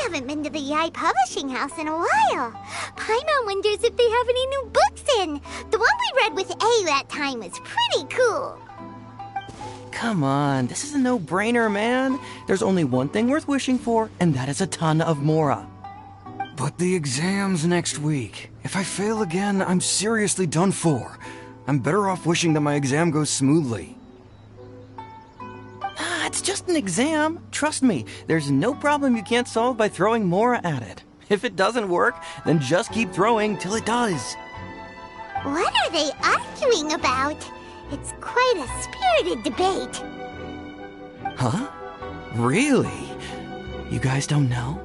haven't been to the Yae Publishing House in a while. Paimon wonders if they have any new books in. The one we read with A that time was pretty cool. Come on, this is a no-brainer, man. There's only one thing worth wishing for, and that is a ton of Mora. But the exam's next week. If I fail again, I'm seriously done for. I'm better off wishing that my exam goes smoothly. It's just an exam. Trust me, there's no problem you can't solve by throwing Mora at it. If it doesn't work, then just keep throwing till it does. What are they arguing about? It's quite a spirited debate. Huh? Really? You guys don't know?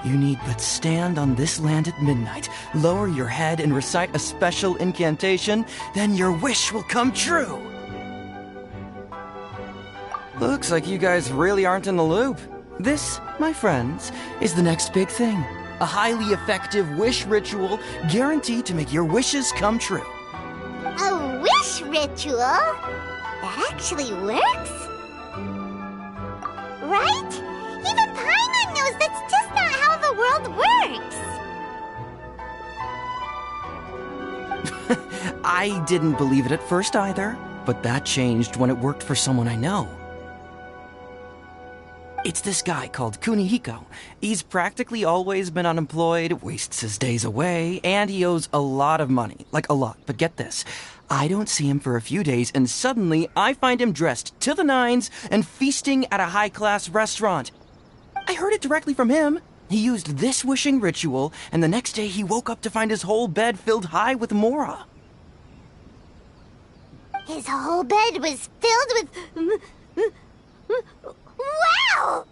You need but stand on this land at midnight, lower your head and recite a special incantation, then your wish will come true. Looks like you guys really aren't in the loop. This, my friends, is the next big thing. A highly effective wish ritual guaranteed to make your wishes come true. A wish ritual? That actually works? Right? Even Paimon knows that's just not how the world works. I didn't believe it at first either, but that changed when it worked for someone I know. It's this guy called Kunihiko. He's practically always been unemployed, wastes his days away, and he owes a lot of money. Like a lot, but get this. I don't see him for a few days, and suddenly I find him dressed to the nines and feasting at a high-class restaurant. I heard it directly from him. He used this wishing ritual, and the next day he woke up to find his whole bed filled high with Mora. His whole bed was filled with... Wow!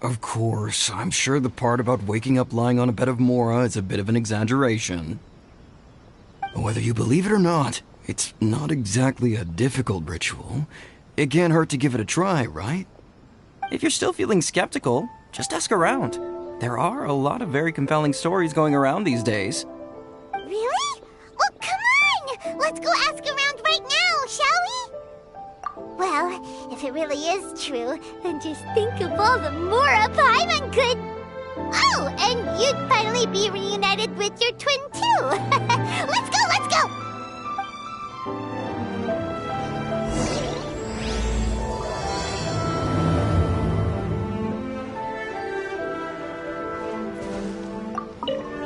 Of course, I'm sure the part about waking up lying on a bed of Mora is a bit of an exaggeration. Whether you believe it or not, it's not exactly a difficult ritual. It can't hurt to give it a try, right? If you're still feeling skeptical, just ask around. There are a lot of very compelling stories going around these days. Really? Well, come on! Let's go ask around right now, shall we? Well, if it really is true, then just think of all the Mora Paimon could... Oh, and you'd finally be reunited with your twin, too! Let's go, let's go!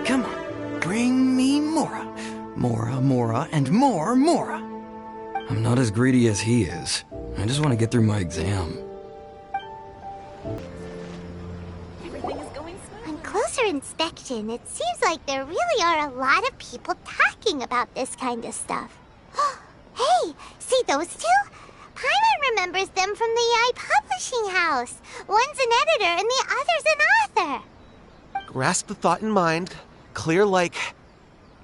Come on, bring me Mora. Mora, Mora, and more Mora. I'm not as greedy as he is. I just want to get through my exam. On closer inspection, it seems like there really are a lot of people talking about this kind of stuff. Hey, see those two? Paimon remembers them from the Yae Publishing House. One's an editor and the other's an author. Grasp the thought in mind. Clear like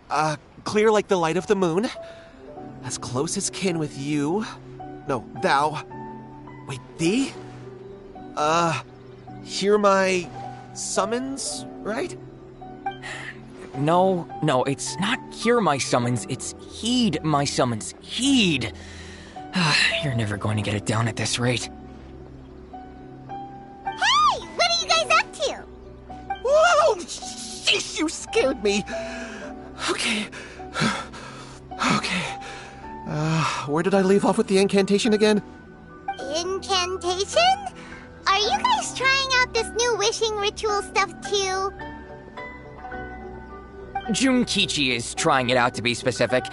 the light of the moon. As close as kin with you. No, thou. Wait, thee? Hear my summons, right? No, it's not hear my summons, it's heed my summons. Heed! You're never going to get it down at this rate. Hey, what are you guys up to? Whoa! Sheesh, you scared me. Okay. Where did I leave off with the incantation again? Incantation? Are you guys trying out this new wishing ritual stuff too? Junkichi is trying it out, to be specific.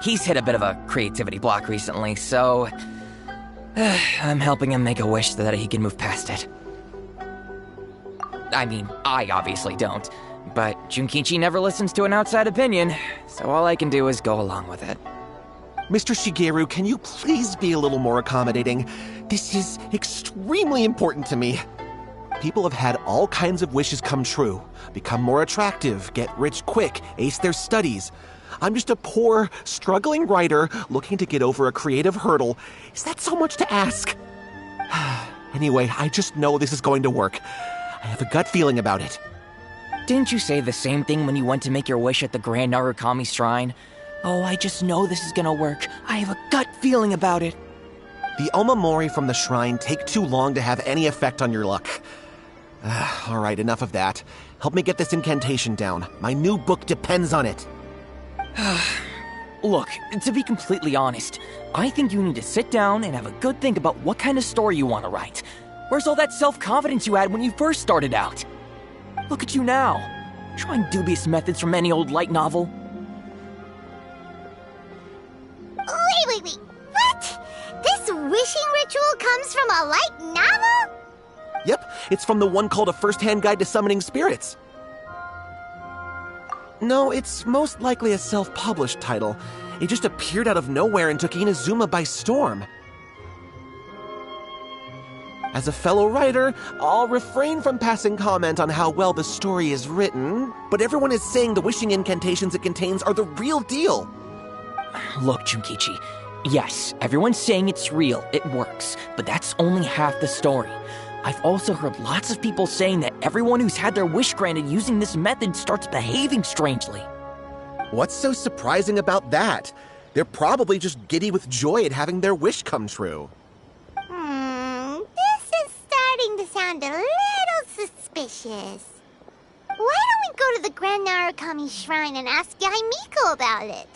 He's hit a bit of a creativity block recently, so... I'm helping him make a wish so that he can move past it. I mean, I obviously don't, but Junkichi never listens to an outside opinion, so all I can do is go along with it. Mr. Shigeru, can you please be a little more accommodating? This is extremely important to me. People have had all kinds of wishes come true. Become more attractive, get rich quick, ace their studies. I'm just a poor, struggling writer looking to get over a creative hurdle. Is that so much to ask? Anyway, I just know this is going to work. I have a gut feeling about it. Didn't you say the same thing when you went to make your wish at the Grand Narukami Shrine? Oh, I just know this is gonna work. I have a gut feeling about it. The Omamori from the shrine take too long to have any effect on your luck. Alright, enough of that. Help me get this incantation down. My new book depends on it. Look, to be completely honest, I think you need to sit down and have a good think about what kind of story you want to write. Where's all that self-confidence you had when you first started out? Look at you now, trying dubious methods from any old light novel. Wait. What? This wishing ritual comes from a light novel? Yep, it's from the one called A First-Hand Guide to Summoning Spirits. No, it's most likely a self-published title. It just appeared out of nowhere and took Inazuma by storm. As a fellow writer, I'll refrain from passing comment on how well the story is written, but everyone is saying the wishing incantations it contains are the real deal. Look, Junkichi, yes, everyone's saying it's real, it works, but that's only half the story. I've also heard lots of people saying that everyone who's had their wish granted using this method starts behaving strangely. What's so surprising about that? They're probably just giddy with joy at having their wish come true. This is starting to sound a little suspicious. Why don't we go to the Grand Narukami Shrine and ask Yae Miko about it?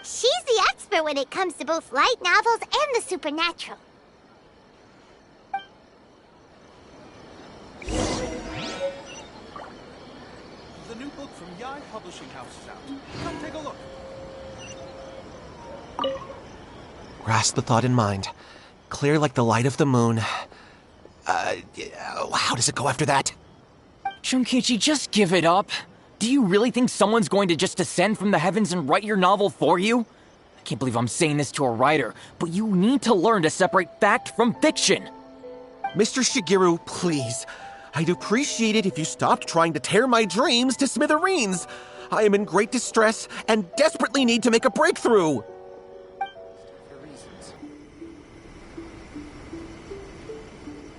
She's the expert when it comes to both light novels and the supernatural. The new book from Yae Publishing House is out. Come take a look. Grasp the thought in mind. Clear like the light of the moon. How does it go after that? Junkichi, just give it up. Do you really think someone's going to just descend from the heavens and write your novel for you? I can't believe I'm saying this to a writer, but you need to learn to separate fact from fiction. Mr. Shigeru, please. I'd appreciate it if you stopped trying to tear my dreams to smithereens. I am in great distress and desperately need to make a breakthrough.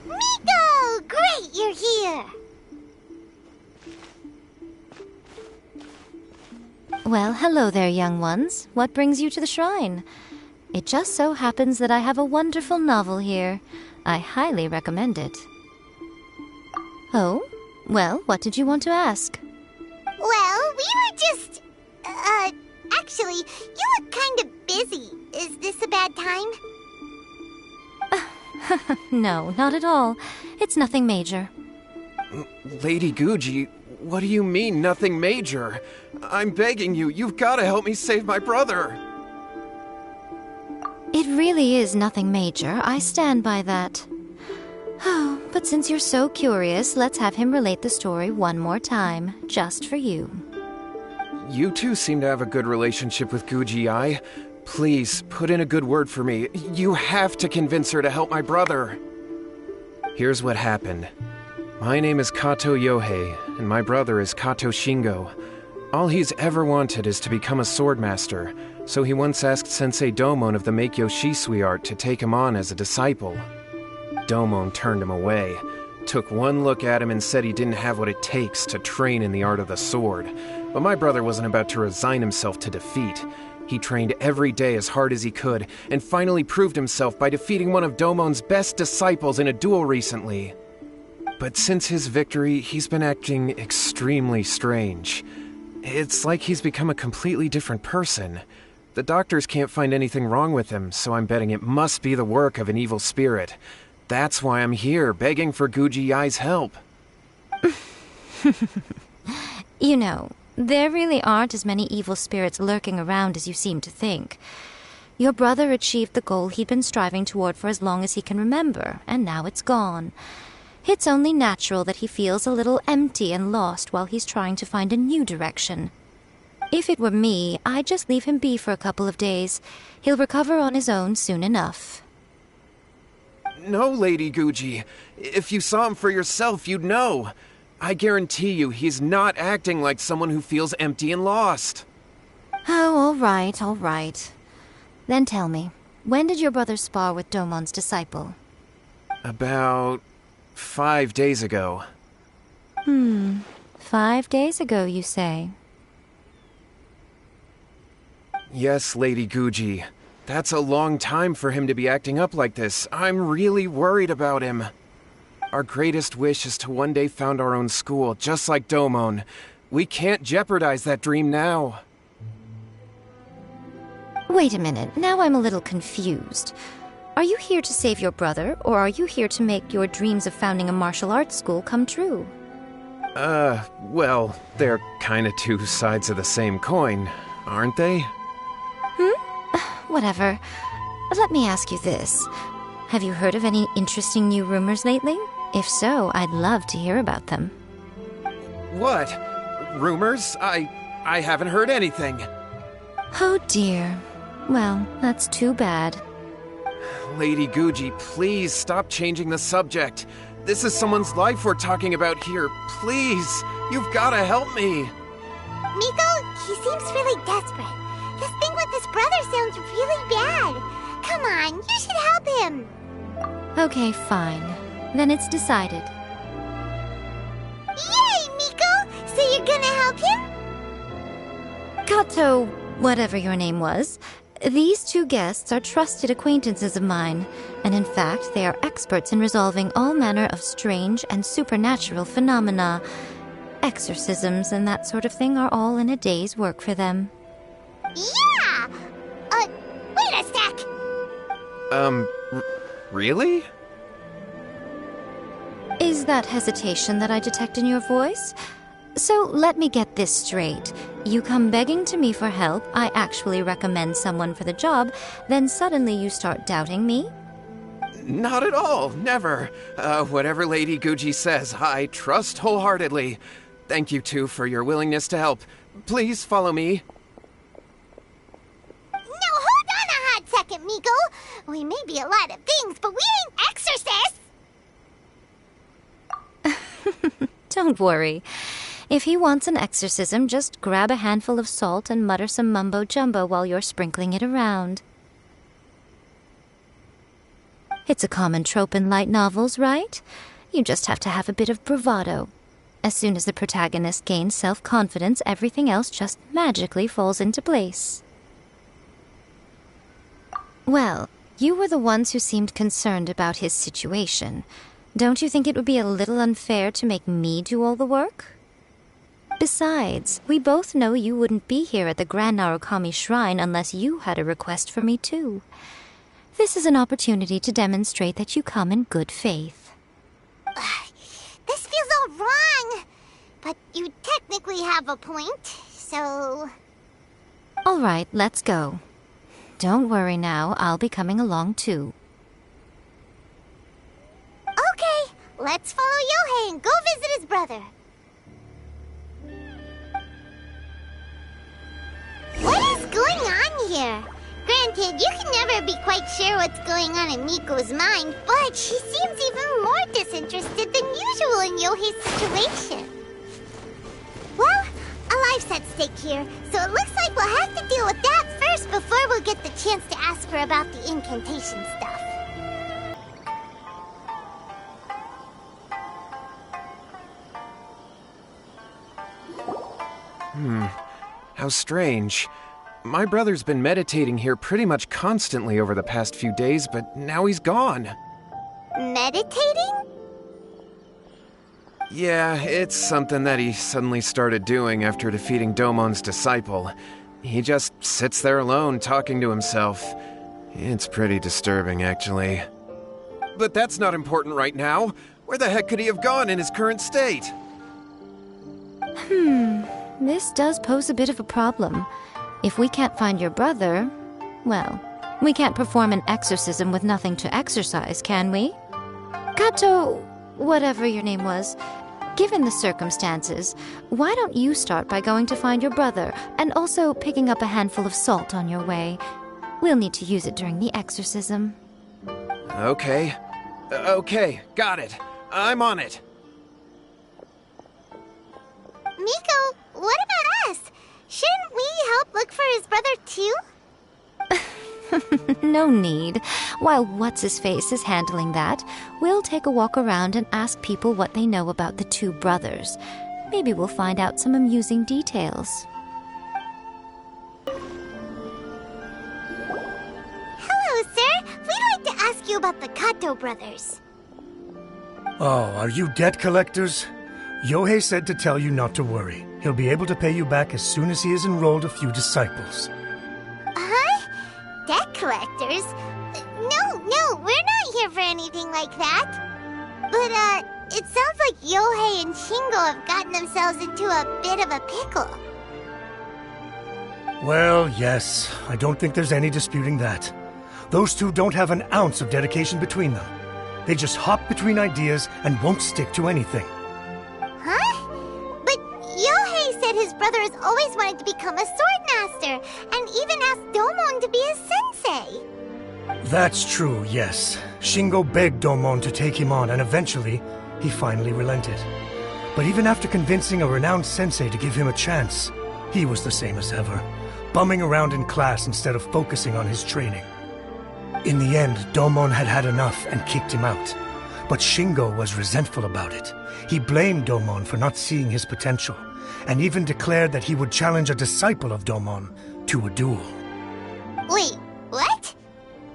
Miko! Great, you're here! Well, hello there, young ones. What brings you to the shrine? It just so happens that I have a wonderful novel here. I highly recommend it. Oh? Well, what did you want to ask? Well, we were just... actually, you look kind of busy. Is this a bad time? No, not at all. It's nothing major. Lady Guji, what do you mean, nothing major? I'm begging you, you've got to help me save my brother. It really is nothing major. I stand by that. Oh, but since you're so curious, let's have him relate the story one more time, just for you. You two seem to have a good relationship with Guji-ai. Please, put in a good word for me. You have to convince her to help my brother. Here's what happened. My name is Kato Yohei, and my brother is Kato Shingo. All he's ever wanted is to become a swordmaster, so he once asked Sensei Domon of the Meikyo Shisui art to take him on as a disciple. Domon turned him away, took one look at him and said he didn't have what it takes to train in the art of the sword. But my brother wasn't about to resign himself to defeat. He trained every day as hard as he could, and finally proved himself by defeating one of Domon's best disciples in a duel recently. But since his victory, he's been acting extremely strange. It's like he's become a completely different person. The doctors can't find anything wrong with him, so I'm betting it must be the work of an evil spirit. That's why I'm here, begging for Guji-ai's help. You know, there really aren't as many evil spirits lurking around as you seem to think. Your brother achieved the goal he'd been striving toward for as long as he can remember, and now it's gone. It's only natural that he feels a little empty and lost while he's trying to find a new direction. If it were me, I'd just leave him be for a couple of days. He'll recover on his own soon enough. No, Lady Guji. If you saw him for yourself, you'd know. I guarantee you he's not acting like someone who feels empty and lost. Oh, all right. Then tell me, when did your brother spar with Domon's disciple? About 5 days ago. 5 days ago, you say? Yes, Lady Guji. That's a long time for him to be acting up like this. I'm really worried about him. Our greatest wish is to one day found our own school, just like Domon. We can't jeopardize that dream now. Wait a minute, now I'm a little confused. Are you here to save your brother, or are you here to make your dreams of founding a martial arts school come true? Well, they're kinda two sides of the same coin, aren't they? Whatever. Let me ask you this. Have you heard of any interesting new rumors lately? If so, I'd love to hear about them. What? Rumors? I haven't heard anything. Oh dear. Well, that's too bad. Lady Guji, please stop changing the subject. This is someone's life we're talking about here. Please, you've gotta help me. Miko, he seems really desperate. This thing with his brother sounds really bad. Come on, you should help him. Okay, fine. Then it's decided. Yay, Miko! So you're gonna help him? Kato, whatever your name was, these two guests are trusted acquaintances of mine, and in fact, they are experts in resolving all manner of strange and supernatural phenomena. Exorcisms and that sort of thing are all in a day's work for them. Yeah! Wait a sec! Really? Is that hesitation that I detect in your voice? So let me get this straight. You come begging to me for help, I actually recommend someone for the job, then suddenly you start doubting me? Not at all, never. Whatever Lady Guji says, I trust wholeheartedly. Thank you two for your willingness to help. Please follow me. No, hold on a hot second, Miko. We may be a lot of things, but we ain't exorcists! Don't worry. If he wants an exorcism, just grab a handful of salt and mutter some mumbo-jumbo while you're sprinkling it around. It's a common trope in light novels, right? You just have to have a bit of bravado. As soon as the protagonist gains self-confidence, everything else just magically falls into place. Well, you were the ones who seemed concerned about his situation. Don't you think it would be a little unfair to make me do all the work? Besides, we both know you wouldn't be here at the Grand Narukami Shrine unless you had a request for me too. This is an opportunity to demonstrate that you come in good faith. This feels all wrong. But you technically have a point, so... All right, let's go. Don't worry now, I'll be coming along too. Okay, let's follow Yohei and go visit his brother. What is going on here? Granted, you can never be quite sure what's going on in Miko's mind, but she seems even more disinterested than usual in Yohei's situation. Well, a life's at stake here, so it looks like we'll have to deal with that first before we'll get the chance to ask her about the incantation stuff. How strange. My brother's been meditating here pretty much constantly over the past few days, but now he's gone. Meditating? Yeah, it's something that he suddenly started doing after defeating Domon's disciple. He just sits there alone, talking to himself. It's pretty disturbing, actually. But that's not important right now. Where the heck could he have gone in his current state? This does pose a bit of a problem. If we can't find your brother, well, we can't perform an exorcism with nothing to exorcise, can we? Kato, whatever your name was, given the circumstances, why don't you start by going to find your brother and also picking up a handful of salt on your way? We'll need to use it during the exorcism. Okay. Okay, got it. I'm on it. Miko, what about us? Shouldn't we help look for his brother too? No need. While What's-His-Face is handling that, we'll take a walk around and ask people what they know about the two brothers. Maybe we'll find out some amusing details. you about the Kato brothers. Oh, are you debt collectors? Yohei said to tell you not to worry. He'll be able to pay you back as soon as he has enrolled a few disciples. Huh? Debt collectors? No, we're not here for anything like that. But, it sounds like Yohei and Shingo have gotten themselves into a bit of a pickle. Well, yes, I don't think there's any disputing that. Those two don't have an ounce of dedication between them. They just hop between ideas and won't stick to anything. Huh? But Yohei said his brother has always wanted to become a sword master, and even asked Domon to be his sensei. That's true, yes. Shingo begged Domon to take him on, and eventually, he finally relented. But even after convincing a renowned sensei to give him a chance, he was the same as ever, bumming around in class instead of focusing on his training. In the end, Domon had had enough and kicked him out. But Shingo was resentful about it. He blamed Domon for not seeing his potential, and even declared that he would challenge a disciple of Domon to a duel. Wait, what?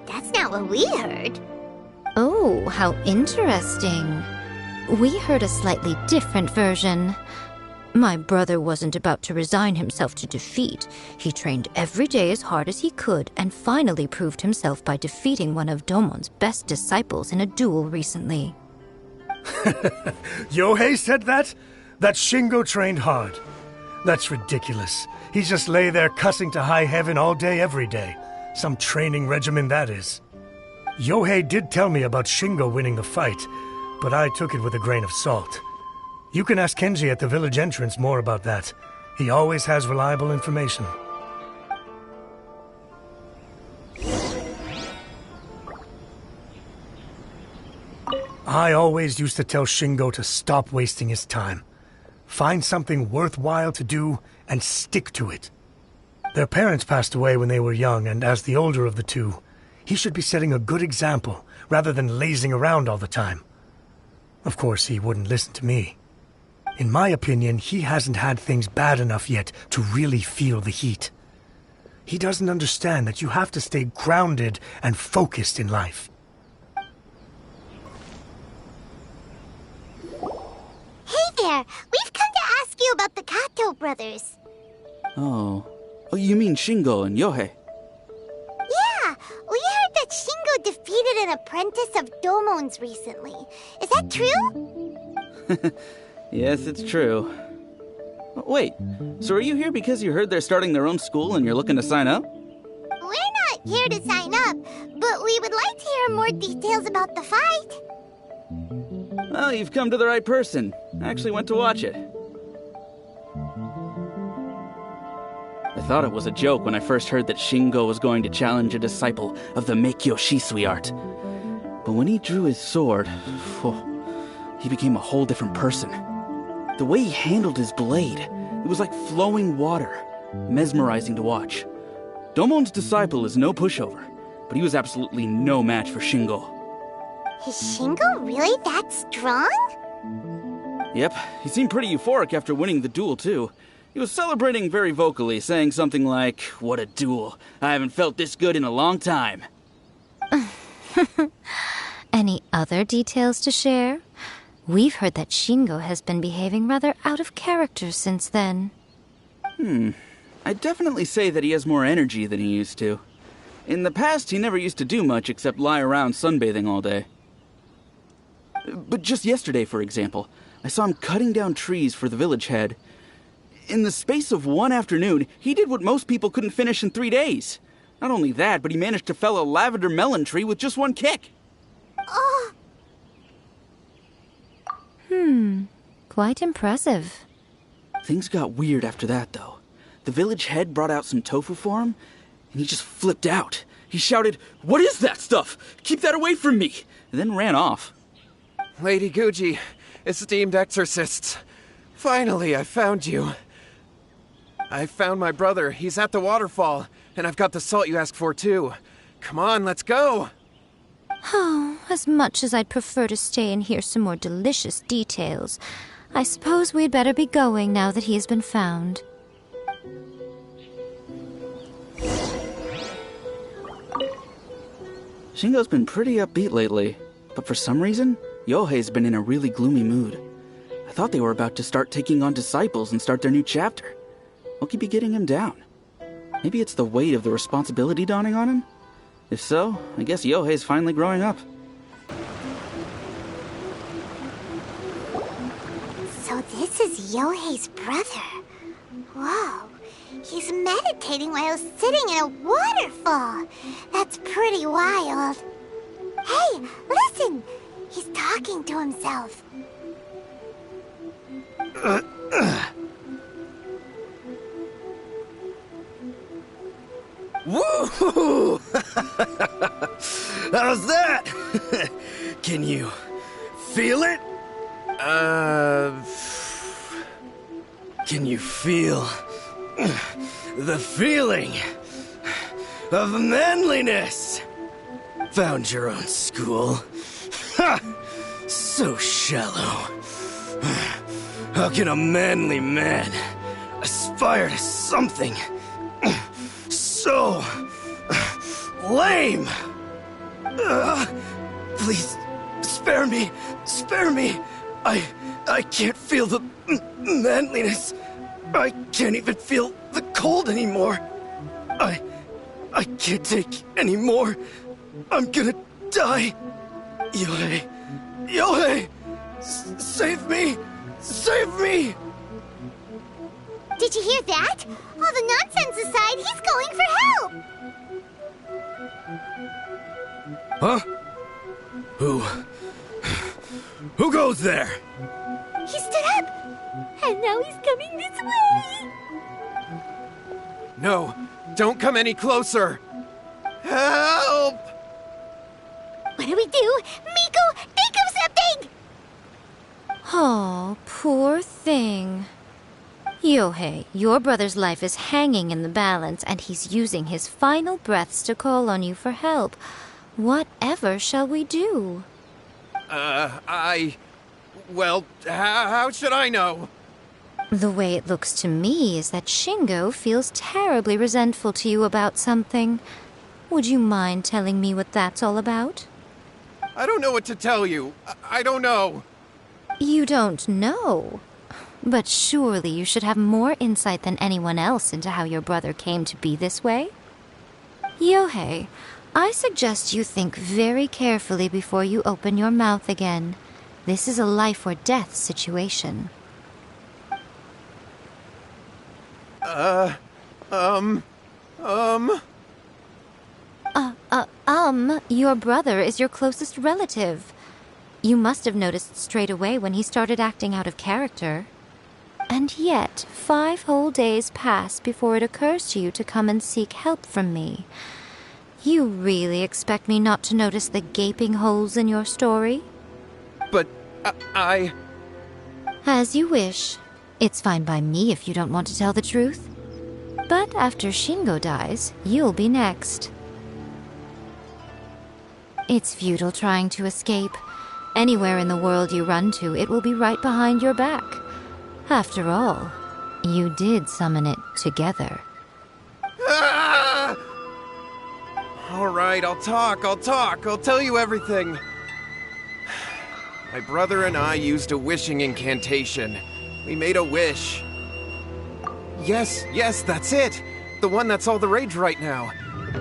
That's not what we heard. Oh, how interesting. We heard a slightly different version. My brother wasn't about to resign himself to defeat. He trained every day as hard as he could and finally proved himself by defeating one of Domon's best disciples in a duel recently. Yohei said that? That Shingo trained hard. That's ridiculous. He just lay there cussing to high heaven all day every day. Some training regimen that is. Yohei did tell me about Shingo winning the fight, but I took it with a grain of salt. You can ask Kenji at the village entrance more about that. He always has reliable information. I always used to tell Shingo to stop wasting his time. Find something worthwhile to do and stick to it. Their parents passed away when they were young, and as the older of the two, he should be setting a good example rather than lazing around all the time. Of course, he wouldn't listen to me. In my opinion, he hasn't had things bad enough yet to really feel the heat. He doesn't understand that you have to stay grounded and focused in life. Hey there, we've come to ask you about the Kato brothers. Oh, you mean Shingo and Yohei? Yeah, we heard that Shingo defeated an apprentice of Domon's recently. Is that true? Yes, it's true. Wait, so are you here because you heard they're starting their own school and you're looking to sign up? We're not here to sign up, but we would like to hear more details about the fight. Well, you've come to the right person. I actually went to watch it. I thought it was a joke when I first heard that Shingo was going to challenge a disciple of the Meikyo Shisui art. But when he drew his sword, he became a whole different person. The way he handled his blade, it was like flowing water, mesmerizing to watch. Domon's disciple is no pushover, but he was absolutely no match for Shingo. Is Shingo really that strong? Yep, he seemed pretty euphoric after winning the duel, too. He was celebrating very vocally, saying something like, "What a duel. I haven't felt this good in a long time." Any other details to share? We've heard that Shingo has been behaving rather out of character since then. I'd definitely say that he has more energy than he used to. In the past, he never used to do much except lie around sunbathing all day. But just yesterday, for example, I saw him cutting down trees for the village head. In the space of one afternoon, he did what most people couldn't finish in 3 days. Not only that, but he managed to fell a lavender melon tree with just one kick. Oh. Quite impressive. Things got weird after that, though. The village head brought out some tofu for him, and he just flipped out. He shouted, "What is that stuff? Keep that away from me!" and then ran off. Lady Guji, esteemed exorcists, finally I found you. I found my brother. He's at the waterfall, and I've got the salt you asked for, too. Come on, let's go! Oh, as much as I'd prefer to stay and hear some more delicious details, I suppose we'd better be going now that he has been found. Shingo's been pretty upbeat lately, but for some reason, Yohei's been in a really gloomy mood. I thought they were about to start taking on disciples and start their new chapter. What could be getting him down? Maybe it's the weight of the responsibility dawning on him? If so, I guess Yohei's finally growing up. So this is Yohei's brother. Whoa. He's meditating while sitting in a waterfall. That's pretty wild. Hey, listen! He's talking to himself. Woo! How's that? Can you feel it? Can you feel the feeling of manliness? Found your own school. Ha! So shallow. How can a manly man aspire to something so lame? Please, spare me. Spare me. I can't feel the manliness. I can't even feel the cold anymore. I can't take any more. I'm gonna die. Yohei. Yohei! Save me! Save me! Did you hear that? All the nonsense aside, he's going for help! Huh? Who goes there? He stood up! And now he's coming this way! No, don't come any closer! Help! What do we do? Miko, think of something! Oh, poor thing. Yohei, your brother's life is hanging in the balance, and he's using his final breaths to call on you for help. Whatever shall we do? Well, how should I know? The way it looks to me is that Shingo feels terribly resentful to you about something. Would you mind telling me what that's all about? I don't know what to tell you. I don't know. You don't know? But surely you should have more insight than anyone else into how your brother came to be this way? Yohei, I suggest you think very carefully before you open your mouth again. This is a life or death situation. Your brother is your closest relative. You must have noticed straight away when he started acting out of character. And yet, 5 whole days pass before it occurs to you to come and seek help from me. You really expect me not to notice the gaping holes in your story? But, I... As you wish. It's fine by me if you don't want to tell the truth. But after Shingo dies, you'll be next. It's futile trying to escape. Anywhere in the world you run to, it will be right behind your back. After all, you did summon it together. Ah! All right, I'll talk. I'll tell you everything. My brother and I used a wishing incantation. We made a wish. Yes, that's it. The one that's all the rage right now.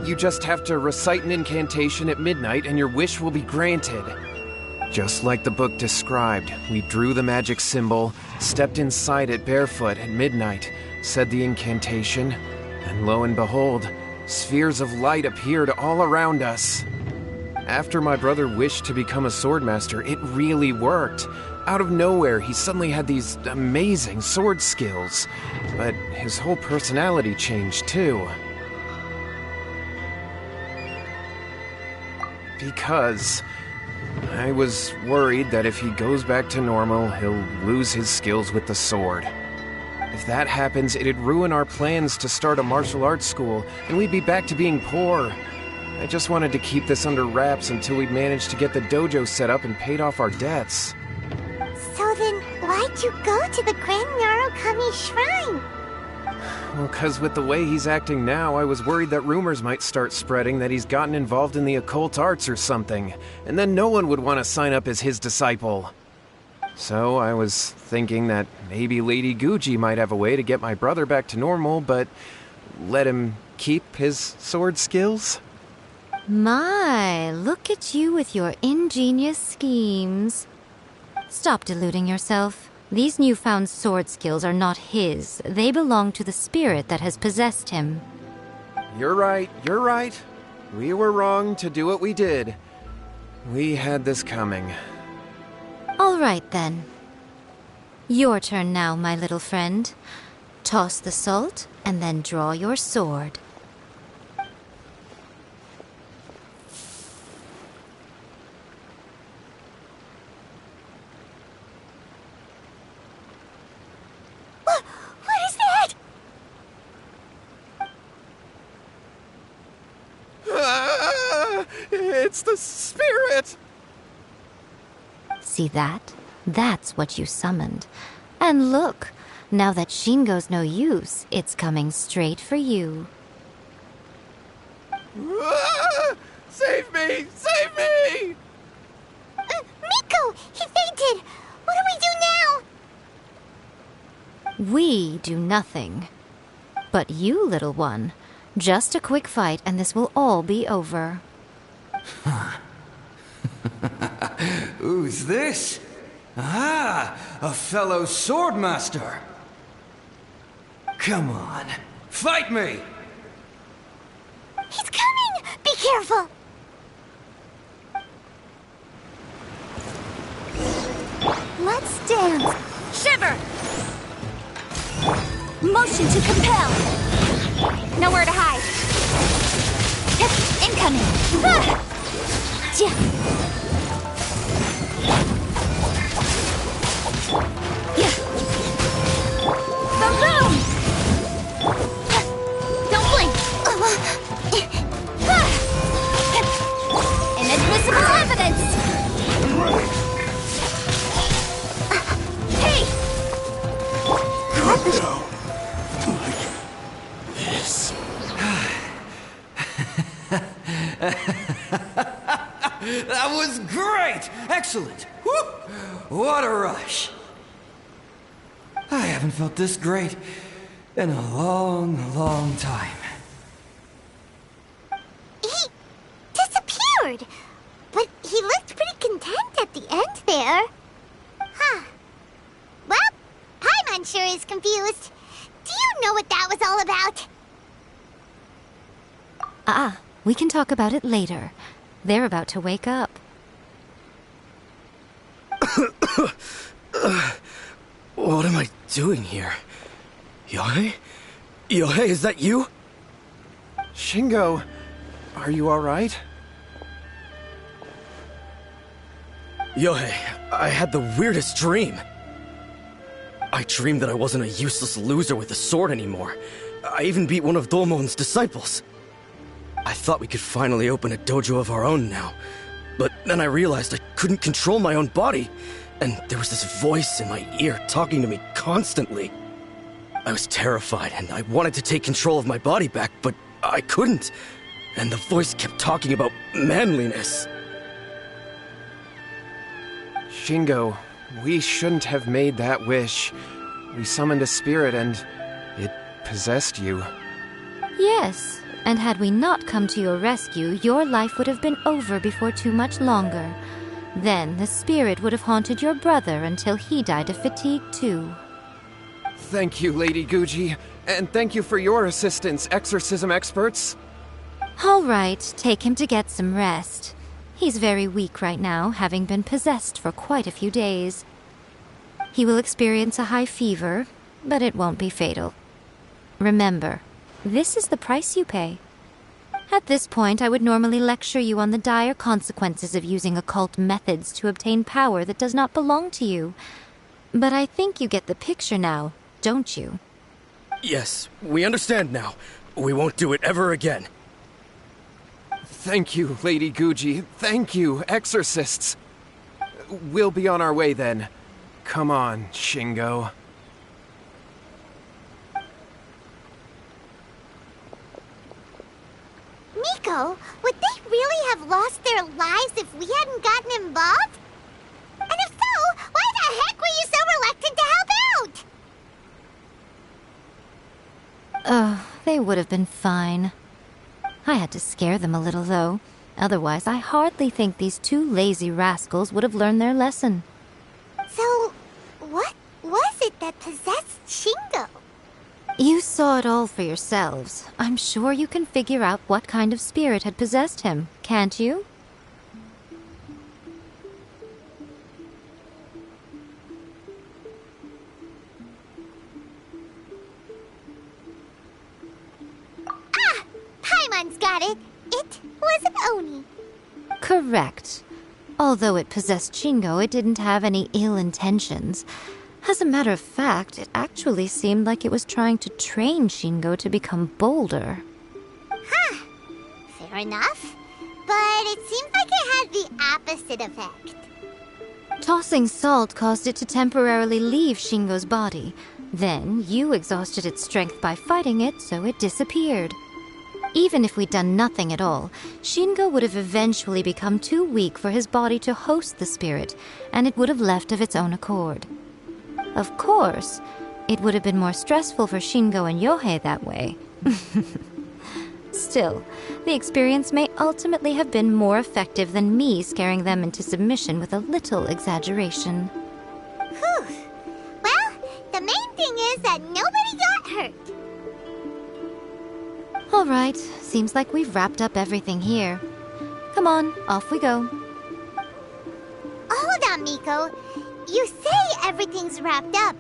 You just have to recite an incantation at midnight and your wish will be granted. Just like the book described, we drew the magic symbol, stepped inside it barefoot at midnight, said the incantation, and lo and behold, spheres of light appeared all around us. After my brother wished to become a swordmaster, it really worked. Out of nowhere, he suddenly had these amazing sword skills, but his whole personality changed too. Because I was worried that if he goes back to normal, he'll lose his skills with the sword. If that happens, it'd ruin our plans to start a martial arts school, and we'd be back to being poor. I just wanted to keep this under wraps until we'd managed to get the dojo set up and paid off our debts. So then, why'd you go to the Grand Narukami Shrine? Well, 'cause with the way he's acting now, I was worried that rumors might start spreading that he's gotten involved in the occult arts or something, and then no one would want to sign up as his disciple. So I was thinking that maybe Lady Guji might have a way to get my brother back to normal, but let him keep his sword skills? My, look at you with your ingenious schemes. Stop deluding yourself. These newfound sword skills are not his. They belong to the spirit that has possessed him. You're right, you're right. We were wrong to do what we did. We had this coming. All right, then. Your turn now, my little friend. Toss the salt, and then draw your sword. What is that? It's the spirit! See that? That's what you summoned. And look, now that Shingo's no use, it's coming straight for you. Save me! Save me! Miko! He fainted! What do we do now? We do nothing. But you, little one, just a quick fight and this will all be over. Who's this? Ah, a fellow swordmaster. Come on, fight me! He's coming! Be careful! Let's dance! Shiver! Motion to compel! Nowhere to hide! Incoming! Ah! Boom! Don't blink! Inadmissible evidence! Hey! Calm down. Like this. That was great! Excellent! Whoop! What a rush! I haven't felt this great in a long, long time. He disappeared! But he looked pretty content at the end there. Huh. Well, Paimon sure is confused. Do you know what that was all about? We can talk about it later. They're about to wake up. What am I doing here? Yae? Yae, is that you? Shingo, are you alright? Yae, I had the weirdest dream. I dreamed that I wasn't a useless loser with a sword anymore. I even beat one of Domon's disciples. I thought we could finally open a dojo of our own now. But then I realized I couldn't control my own body. And there was this voice in my ear talking to me constantly. I was terrified and I wanted to take control of my body back, but I couldn't. And the voice kept talking about manliness. Shingo, we shouldn't have made that wish. We summoned a spirit and it possessed you. Yes, and had we not come to your rescue, your life would have been over before too much longer. Then the spirit would have haunted your brother until he died of fatigue too. Thank you, Lady Guji, and thank you for your assistance, exorcism experts. All right, take him to get some rest. He's very weak right now, having been possessed for quite a few days. He will experience a high fever, but it won't be fatal. Remember, this is the price you pay. At this point, I would normally lecture you on the dire consequences of using occult methods to obtain power that does not belong to you. But I think you get the picture now, don't you? Yes, we understand now. We won't do it ever again. Thank you, Lady Guji. Thank you, exorcists. We'll be on our way then. Come on, Shingo. know, would they really have lost their lives if we hadn't gotten involved? And if so, why the heck were you so reluctant to help out? They would have been fine. I had to scare them a little, though. Otherwise, I hardly think these two lazy rascals would have learned their lesson. So, what was it that possessed Shingo? You saw it all for yourselves. I'm sure you can figure out what kind of spirit had possessed him, can't you? Ah! Paimon's got it. It was an Oni. Correct. Although it possessed Shingo, it didn't have any ill intentions. As a matter of fact, it actually seemed like it was trying to train Shingo to become bolder. Huh. Fair enough. But it seemed like it had the opposite effect. Tossing salt caused it to temporarily leave Shingo's body. Then, you exhausted its strength by fighting it, so it disappeared. Even if we'd done nothing at all, Shingo would have eventually become too weak for his body to host the spirit, and it would have left of its own accord. Of course, it would have been more stressful for Shingo and Yohei that way. Still, the experience may ultimately have been more effective than me scaring them into submission with a little exaggeration. Whew. Well, the main thing is that nobody got hurt. All right, seems like we've wrapped up everything here. Come on, off we go. Hold on, Miko. You say everything's wrapped up,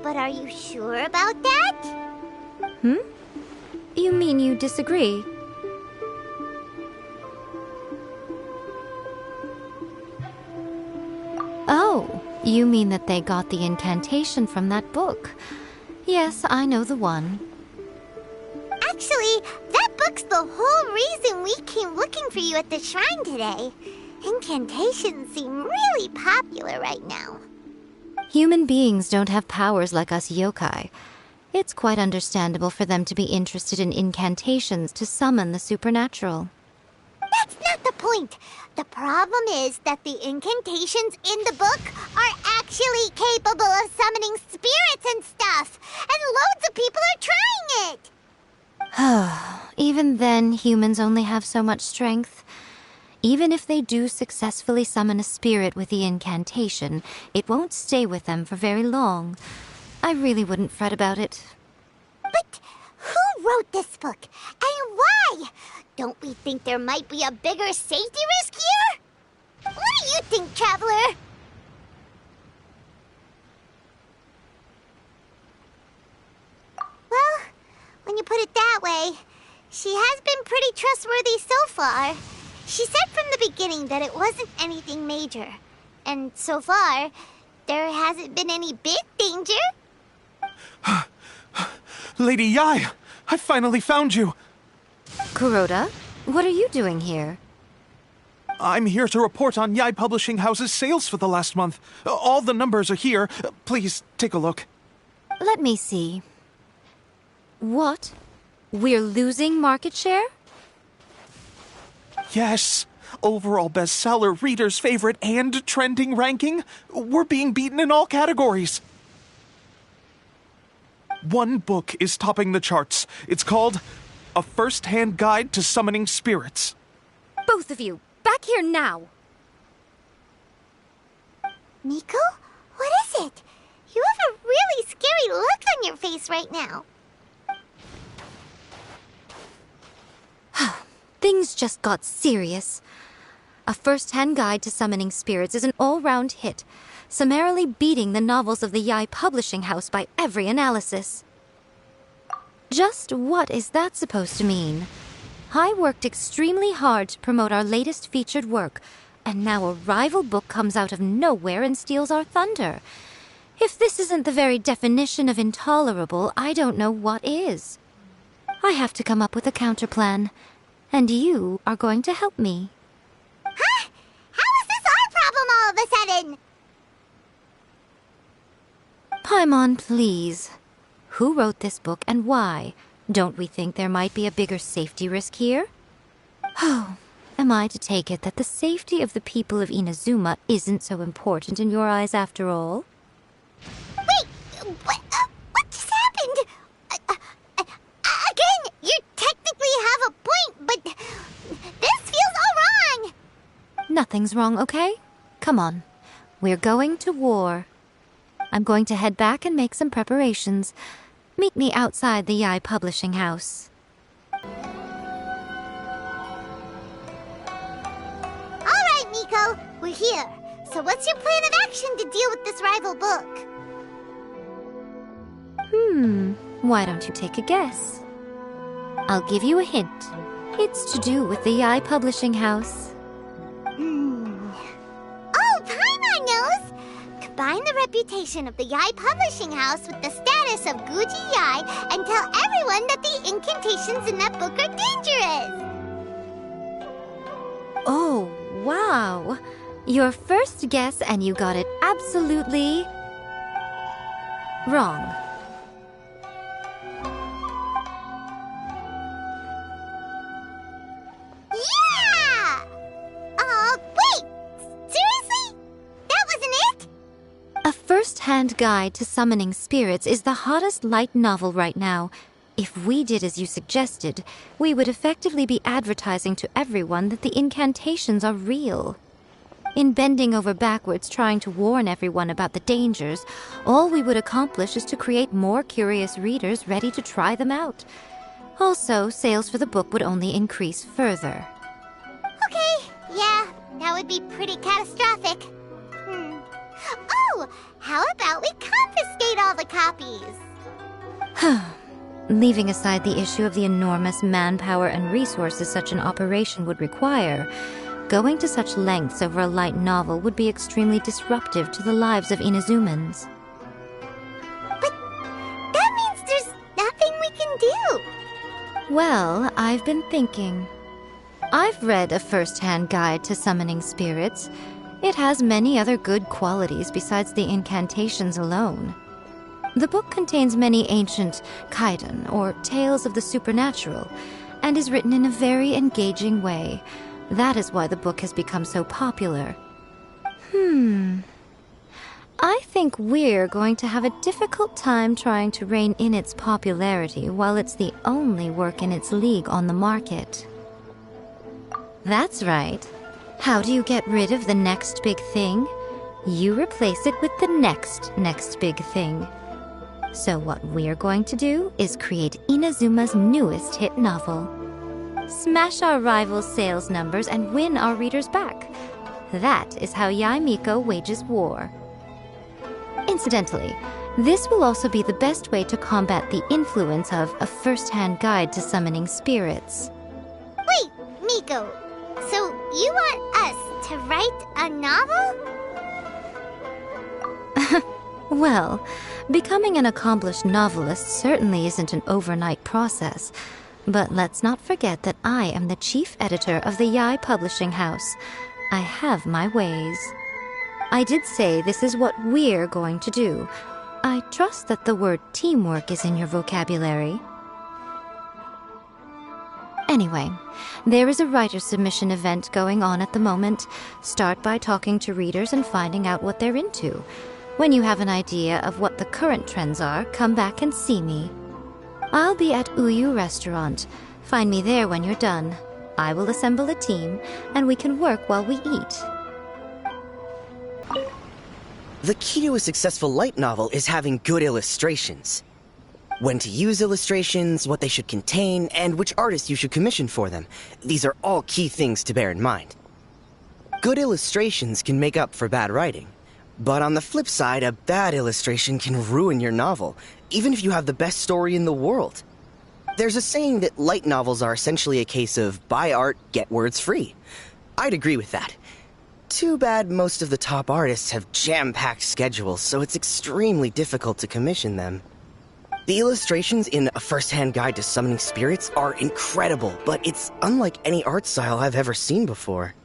but are you sure about that? You mean you disagree? Oh, you mean that they got the incantation from that book. Yes, I know the one. Actually, that book's the whole reason we came looking for you at the shrine today. Incantations seem really popular right now. Human beings don't have powers like us yokai. It's quite understandable for them to be interested in incantations to summon the supernatural. That's not the point. The problem is that the incantations in the book are actually capable of summoning spirits and stuff, and loads of people are trying it. Even then, humans only have so much strength. Even if they do successfully summon a spirit with the incantation, it won't stay with them for very long. I really wouldn't fret about it. But who wrote this book, and why? Don't we think there might be a bigger safety risk here? What do you think, Traveler? Well, when you put it that way, she has been pretty trustworthy so far. She said from the beginning that it wasn't anything major. And so far, there hasn't been any big danger. Lady Yae, I finally found you. Kuroda, what are you doing here? I'm here to report on Yae Publishing House's sales for the last month. All the numbers are here. Please, take a look. Let me see. What? We're losing market share? Yes. Overall bestseller, reader's favorite, and trending ranking. We're being beaten in all categories. One book is topping the charts. It's called A First-Hand Guide to Summoning Spirits. Both of you, back here now! Miko? What is it? You have a really scary look on your face right now. Things just got serious. A First-Hand Guide to Summoning Spirits is an all-round hit, summarily beating the novels of the Yae Publishing House by every analysis. Just what is that supposed to mean? I worked extremely hard to promote our latest featured work, and now a rival book comes out of nowhere and steals our thunder. If this isn't the very definition of intolerable, I don't know what is. I have to come up with a counterplan, and you are going to help me. Huh? How is this our problem all of a sudden? Paimon, please. Who wrote this book and why? Don't we think there might be a bigger safety risk here? Oh, am I to take it that the safety of the people of Inazuma isn't so important in your eyes after all? Wait, what just happened? Again, you technically have a point, but this feels all wrong. Nothing's wrong, okay? Come on. We're going to war. I'm going to head back and make some preparations. Meet me outside the Yae publishing house. All right, Miko, we're here. So what's your plan of action to deal with this rival book? Why don't you take a guess? I'll give you a hint. It's to do with the Yae publishing house. Oh, Paimon knows! Combine the reputation of the Yae publishing house with the status of Guji Yae and tell everyone that the incantations in that book are dangerous! Oh, wow. Your first guess and you got it absolutely wrong. Yeah! Wait! Seriously? That wasn't it? A first-hand guide to summoning spirits is the hottest light novel right now. If we did as you suggested, we would effectively be advertising to everyone that the incantations are real. In bending over backwards trying to warn everyone about the dangers, all we would accomplish is to create more curious readers ready to try them out. Also, sales for the book would only increase further. Okay, yeah, that would be pretty catastrophic. Oh, how about we confiscate all the copies? Leaving aside the issue of the enormous manpower and resources such an operation would require, going to such lengths over a light novel would be extremely disruptive to the lives of Inazumans. But that means there's nothing we can do. Well, I've been thinking. I've read a first-hand guide to summoning spirits. It has many other good qualities besides the incantations alone. The book contains many ancient kaiden, or tales of the supernatural, and is written in a very engaging way. That is why the book has become so popular. I think we're going to have a difficult time trying to rein in its popularity while it's the only work in its league on the market. That's right. How do you get rid of the next big thing? You replace it with the next big thing. So what we're going to do is create Inazuma's newest hit novel. Smash our rival's sales numbers and win our readers back. That is how Yae Miko wages war. Incidentally, this will also be the best way to combat the influence of a first-hand guide to summoning spirits. Wait, Miko, so you want us to write a novel? Well, becoming an accomplished novelist certainly isn't an overnight process. But let's not forget that I am the chief editor of the Yae publishing house. I have my ways. I did say this is what we're going to do. I trust that the word teamwork is in your vocabulary. Anyway, there is a writer's submission event going on at the moment. Start by talking to readers and finding out what they're into. When you have an idea of what the current trends are, come back and see me. I'll be at Uyu Restaurant. Find me there when you're done. I will assemble a team, and we can work while we eat. The key to a successful light novel is having good illustrations. When to use illustrations, what they should contain, and which artists you should commission for them. These are all key things to bear in mind. Good illustrations can make up for bad writing. But on the flip side, a bad illustration can ruin your novel, even if you have the best story in the world. There's a saying that light novels are essentially a case of buy art, get words free. I'd agree with that. Too bad most of the top artists have jam-packed schedules, so it's extremely difficult to commission them. The illustrations in A First-Hand Guide to Summoning Spirits are incredible, but it's unlike any art style I've ever seen before.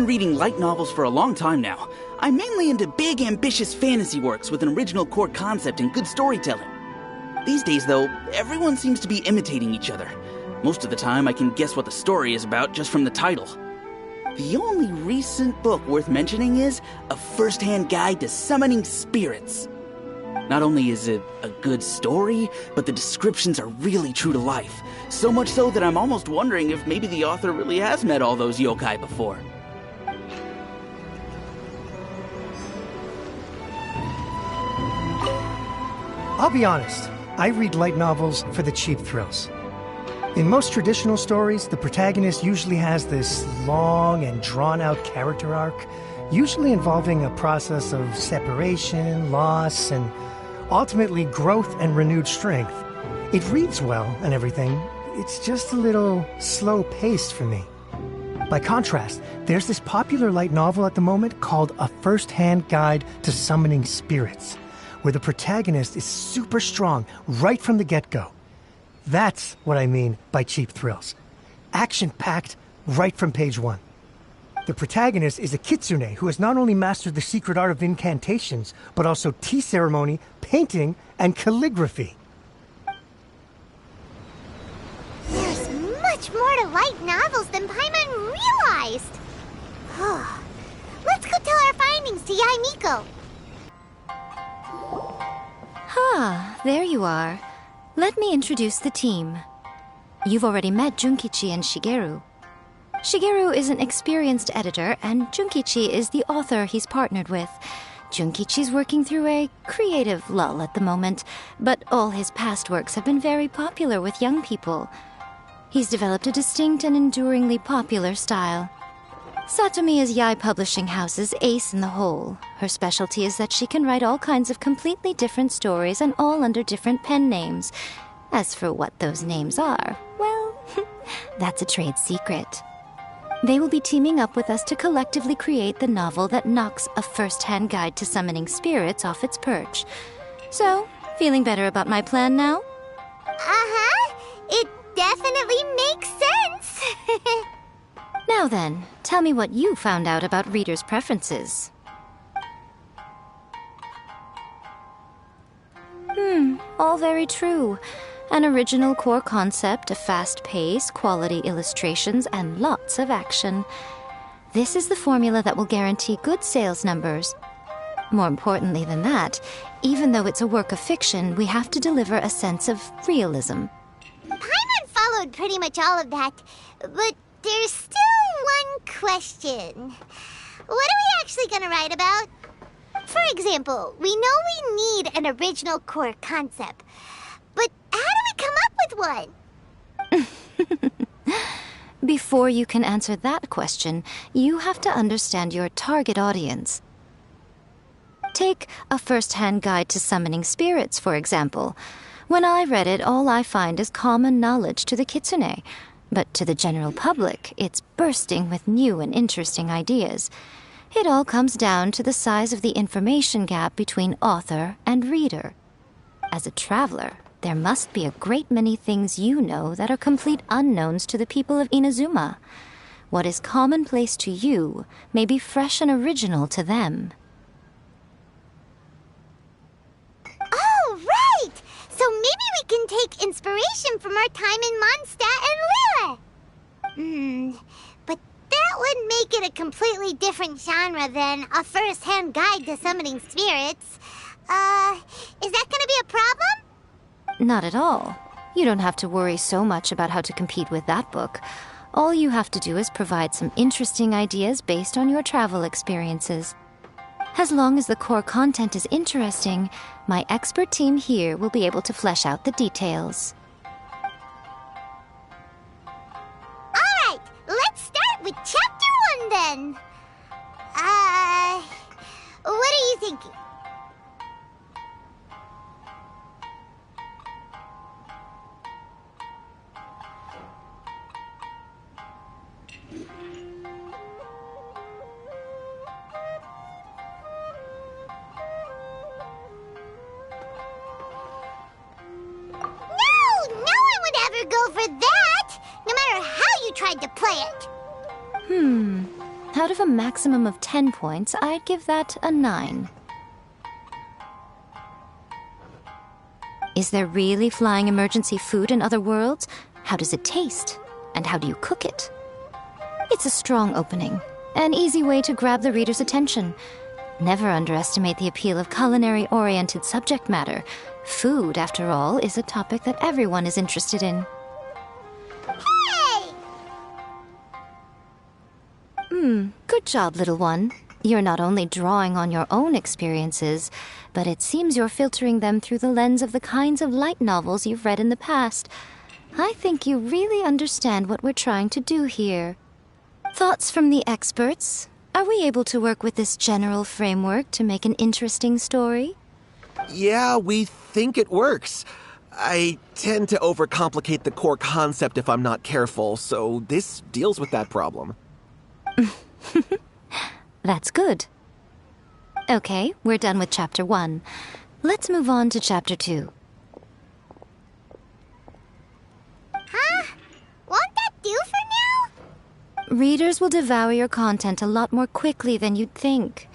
been reading light novels for a long time now. I'm mainly into big, ambitious fantasy works with an original core concept and good storytelling. These days, though, everyone seems to be imitating each other. Most of the time, I can guess what the story is about just from the title. The only recent book worth mentioning is A First-Hand Guide to Summoning Spirits. Not only is it a good story, but the descriptions are really true to life. So much so that I'm almost wondering if maybe the author really has met all those yokai before. I'll be honest, I read light novels for the cheap thrills. In most traditional stories, the protagonist usually has this long and drawn-out character arc, usually involving a process of separation, loss, and ultimately growth and renewed strength. It reads well and everything, it's just a little slow-paced for me. By contrast, there's this popular light novel at the moment called A First-Hand Guide to Summoning Spirits, where the protagonist is super strong right from the get-go. That's what I mean by cheap thrills. Action-packed right from page 1. The protagonist is a kitsune who has not only mastered the secret art of incantations, but also tea ceremony, painting, and calligraphy. There's much more to light novels than Paimon realized. Let's go tell our findings to Yae Miko. There you are. Let me introduce the team. You've already met Junkichi and Shigeru. Shigeru is an experienced editor, and Junkichi is the author he's partnered with. Junkichi's working through a creative lull at the moment, but all his past works have been very popular with young people. He's developed a distinct and enduringly popular style. Satomi is Yae Publishing House's ace in the hole. Her specialty is that she can write all kinds of completely different stories and all under different pen names. As for what those names are, well, that's a trade secret. They will be teaming up with us to collectively create the novel that knocks A First-Hand Guide to Summoning Spirits off its perch. So, feeling better about my plan now? Uh-huh. It definitely makes sense. Now then, tell me what you found out about readers' preferences. All very true. An original core concept, a fast pace, quality illustrations, and lots of action. This is the formula that will guarantee good sales numbers. More importantly than that, even though it's a work of fiction, we have to deliver a sense of realism. Paimon followed pretty much all of that, but there's still one question. What are we actually gonna write about? For example, we know we need an original core concept, but how do we come up with one? Before you can answer that question, you have to understand your target audience. Take A First-Hand Guide to Summoning Spirits, for example. When I read it, all I find is common knowledge to the kitsune. But to the general public, it's bursting with new and interesting ideas. It all comes down to the size of the information gap between author and reader. As a traveler, there must be a great many things you know that are complete unknowns to the people of Inazuma. What is commonplace to you may be fresh and original to them. Oh, right! So maybe we can take inspiration from our time in Mondstadt and Lille. But that would make it a completely different genre than A First-Hand Guide to Summoning Spirits. Is that gonna be a problem? Not at all. You don't have to worry so much about how to compete with that book. All you have to do is provide some interesting ideas based on your travel experiences. As long as the core content is interesting, my expert team here will be able to flesh out the details. Alright, let's start with Chapter 1 then. What are you thinking? Go for that, no matter how you tried to play it. Out of a maximum of 10 points, I'd give that a 9. Is there really flying emergency food in other worlds? How does it taste? And how do you cook it? It's a strong opening, an easy way to grab the reader's attention. Never underestimate the appeal of culinary-oriented subject matter. Food, after all, is a topic that everyone is interested in. Hey! Good job, little one. You're not only drawing on your own experiences, but it seems you're filtering them through the lens of the kinds of light novels you've read in the past. I think you really understand what we're trying to do here. Thoughts from the experts? Are we able to work with this general framework to make an interesting story? Yeah, we think it works. I tend to overcomplicate the core concept if I'm not careful, so this deals with that problem. That's good. Okay, we're done with Chapter 1. Let's move on to Chapter 2. Huh? Won't that do for now? Readers will devour your content a lot more quickly than you'd think.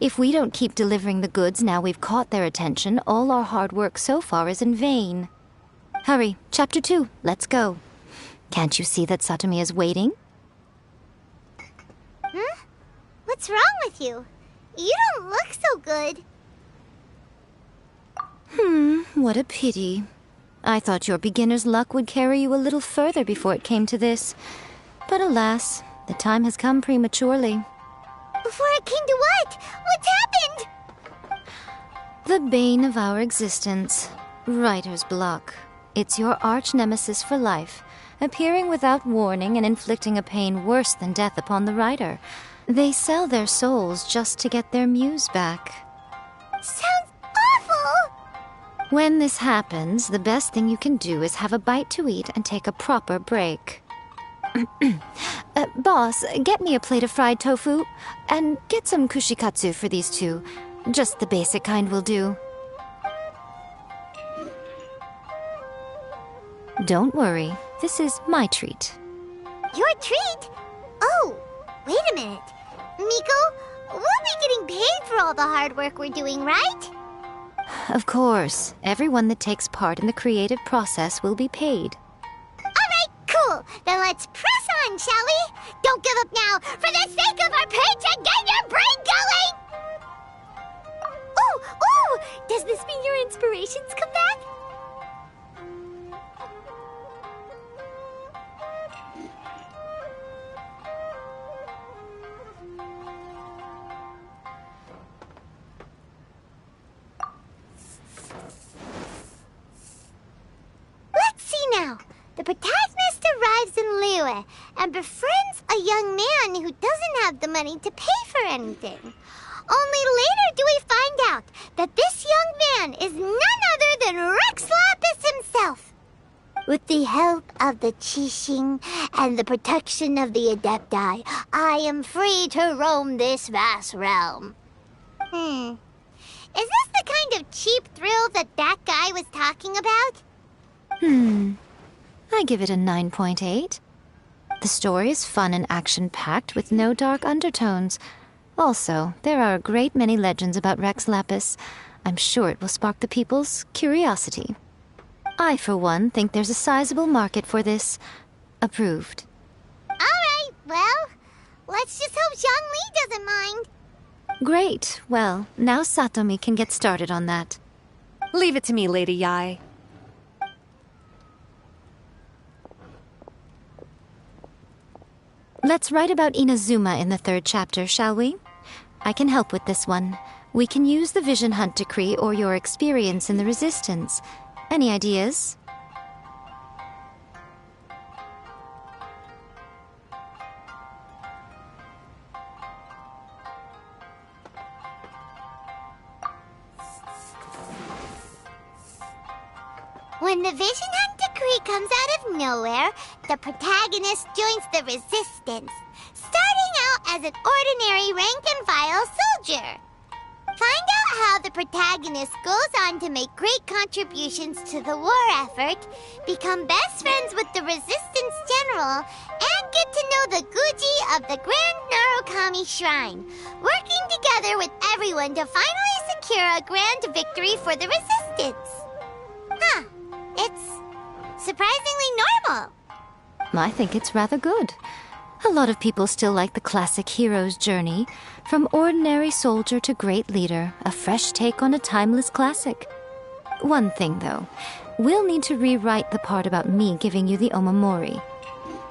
If we don't keep delivering the goods now we've caught their attention, all our hard work so far is in vain. Hurry, Chapter 2, let's go. Can't you see that Satomi is waiting? Huh? What's wrong with you? You don't look so good. What a pity. I thought your beginner's luck would carry you a little further before it came to this. But alas, the time has come prematurely. Before it came to what? What's happened? The bane of our existence. Writer's block. It's your arch-nemesis for life, appearing without warning and inflicting a pain worse than death upon the writer. They sell their souls just to get their muse back. Sounds awful! When this happens, the best thing you can do is have a bite to eat and take a proper break. Boss, get me a plate of fried tofu, and get some kushikatsu for these two. Just the basic kind will do. Don't worry, this is my treat. Your treat? Oh, wait a minute. Miko, we'll be getting paid for all the hard work we're doing, right? Of course, everyone that takes part in the creative process will be paid. Alright, cool. Then let's press on, shall we? Don't give up now. For the sake of our paycheck, get your brain going! Ooh! Does this mean your inspirations come back? Now, the protagonist arrives in Liyue and befriends a young man who doesn't have the money to pay for anything. Only later do we find out that this young man is none other than Rex Lapis himself. With the help of the Qixing and the protection of the Adepti, I am free to roam this vast realm. Is this the kind of cheap thrill that guy was talking about? I give it a 9.8. The story is fun and action-packed with no dark undertones. Also, there are a great many legends about Rex Lapis. I'm sure it will spark the people's curiosity. I, for one, think there's a sizable market for this. Approved. Alright, well, let's just hope Zhongli doesn't mind. Great. Well, now Satomi can get started on that. Leave it to me, Lady Yae. Let's write about Inazuma in the 3rd chapter, shall we? I can help with this one. We can use the Vision Hunt Decree or your experience in the Resistance. Any ideas? When the Vision Hunt Decree comes out of nowhere, the protagonist joins the Resistance, starting out as an ordinary rank-and-file soldier. Find out how the protagonist goes on to make great contributions to the war effort, become best friends with the Resistance General, and get to know the Guji of the Grand Narukami Shrine, working together with everyone to finally secure a grand victory for the Resistance. Huh. It's surprisingly normal. I think it's rather good. A lot of people still like the classic hero's journey, from ordinary soldier to great leader, a fresh take on a timeless classic. One thing, though, we'll need to rewrite the part about me giving you the omamori.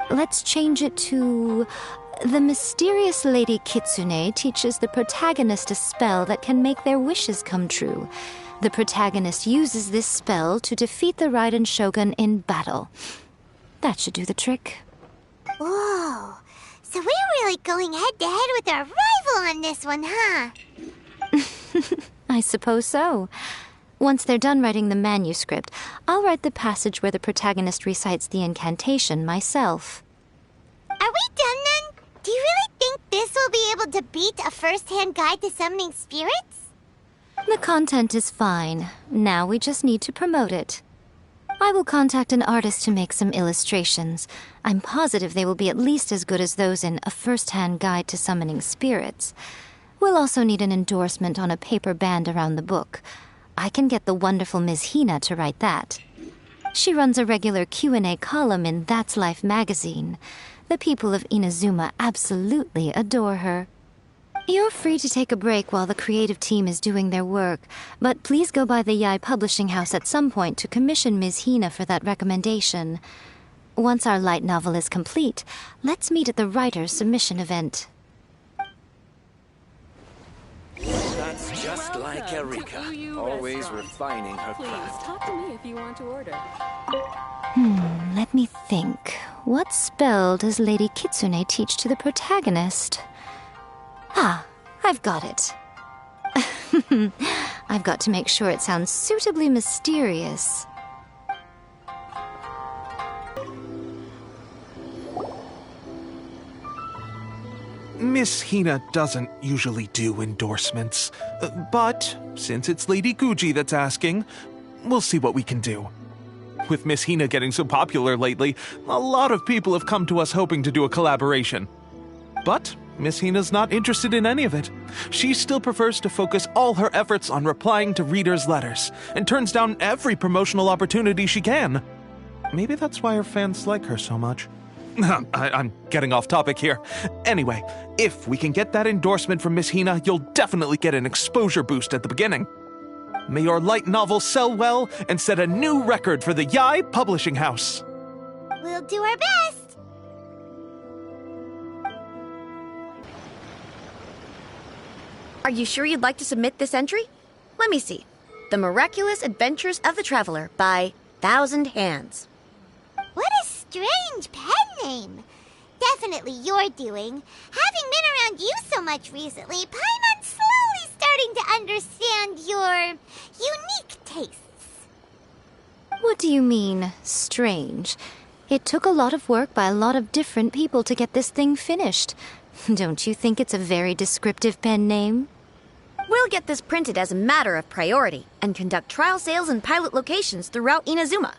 Let's change it to... The mysterious Lady Kitsune teaches the protagonist a spell that can make their wishes come true. The protagonist uses this spell to defeat the Raiden Shogun in battle. That should do the trick. Whoa, so we're really going head-to-head with our rival on this one, huh? I suppose so. Once they're done writing the manuscript, I'll write the passage where the protagonist recites the incantation myself. Are we done then? Do you really think this will be able to beat a first-hand guide to summoning spirits? The content is fine. Now we just need to promote it. I will contact an artist to make some illustrations. I'm positive they will be at least as good as those in A First-Hand Guide to Summoning Spirits. We'll also need an endorsement on a paper band around the book. I can get the wonderful Ms. Hina to write that. She runs a regular Q&A column in That's Life magazine. The people of Inazuma absolutely adore her. You're free to take a break while the creative team is doing their work, but please go by the Yae Publishing House at some point to commission Ms. Hina for that recommendation. Once our light novel is complete, let's meet at the writer's submission event. That's just like Erika, always refining her Please craft. talk to me if you want to order. Let me think. What spell does Lady Kitsune teach to the protagonist? Ah, I've got it. I've got to make sure it sounds suitably mysterious. Miss Hina doesn't usually do endorsements, but since it's Lady Guji that's asking, we'll see what we can do. With Miss Hina getting so popular lately, a lot of people have come to us hoping to do a collaboration. But Miss Hina's not interested in any of it. She still prefers to focus all her efforts on replying to readers' letters, and turns down every promotional opportunity she can. Maybe that's why her fans like her so much. I'm getting off topic here. Anyway, if we can get that endorsement from Miss Hina, you'll definitely get an exposure boost at the beginning. May your light novel sell well and set a new record for the Yae Publishing House. We'll do our best. Are you sure you'd like to submit this entry? Let me see. The Miraculous Adventures of the Traveler by Thousand Hands. What a strange pen name. Definitely your doing. Having been around you so much recently, Paimon's slowly starting to understand your unique tastes. What do you mean, strange? It took a lot of work by a lot of different people to get this thing finished. Don't you think it's a very descriptive pen name? We'll get this printed as a matter of priority and conduct trial sales in pilot locations throughout Inazuma.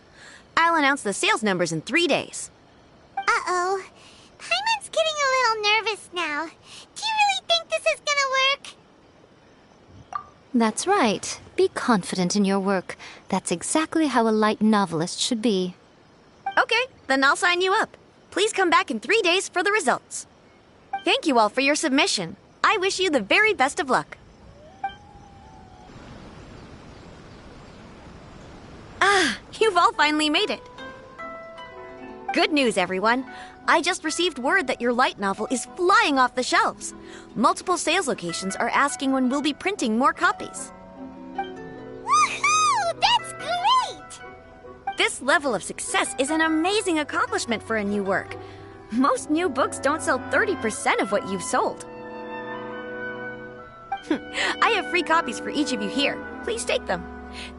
I'll announce the sales numbers in 3 days. Uh-oh. Paimon's getting a little nervous now. Do you really think this is gonna work? That's right. Be confident in your work. That's exactly how a light novelist should be. Okay, then I'll sign you up. Please come back in 3 days for the results. Thank you all for your submission. I wish you the very best of luck. Ah, you've all finally made it. Good news, everyone. I just received word that your light novel is flying off the shelves. Multiple sales locations are asking when we'll be printing more copies. Woohoo! That's great! This level of success is an amazing accomplishment for a new work. Most new books don't sell 30% of what you've sold. I have free copies for each of you here. Please take them.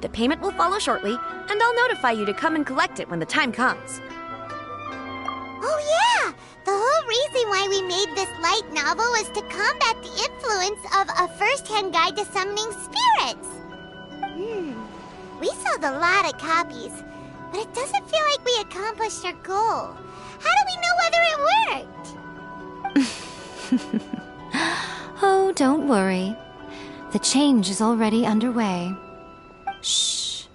The payment will follow shortly, and I'll notify you to come and collect it when the time comes. Oh yeah! The whole reason why we made this light novel was to combat the influence of a first-hand guide to summoning spirits. We sold a lot of copies, but it doesn't feel like we accomplished our goal. How do we know whether it worked? Oh, don't worry. The change is already underway. Shh.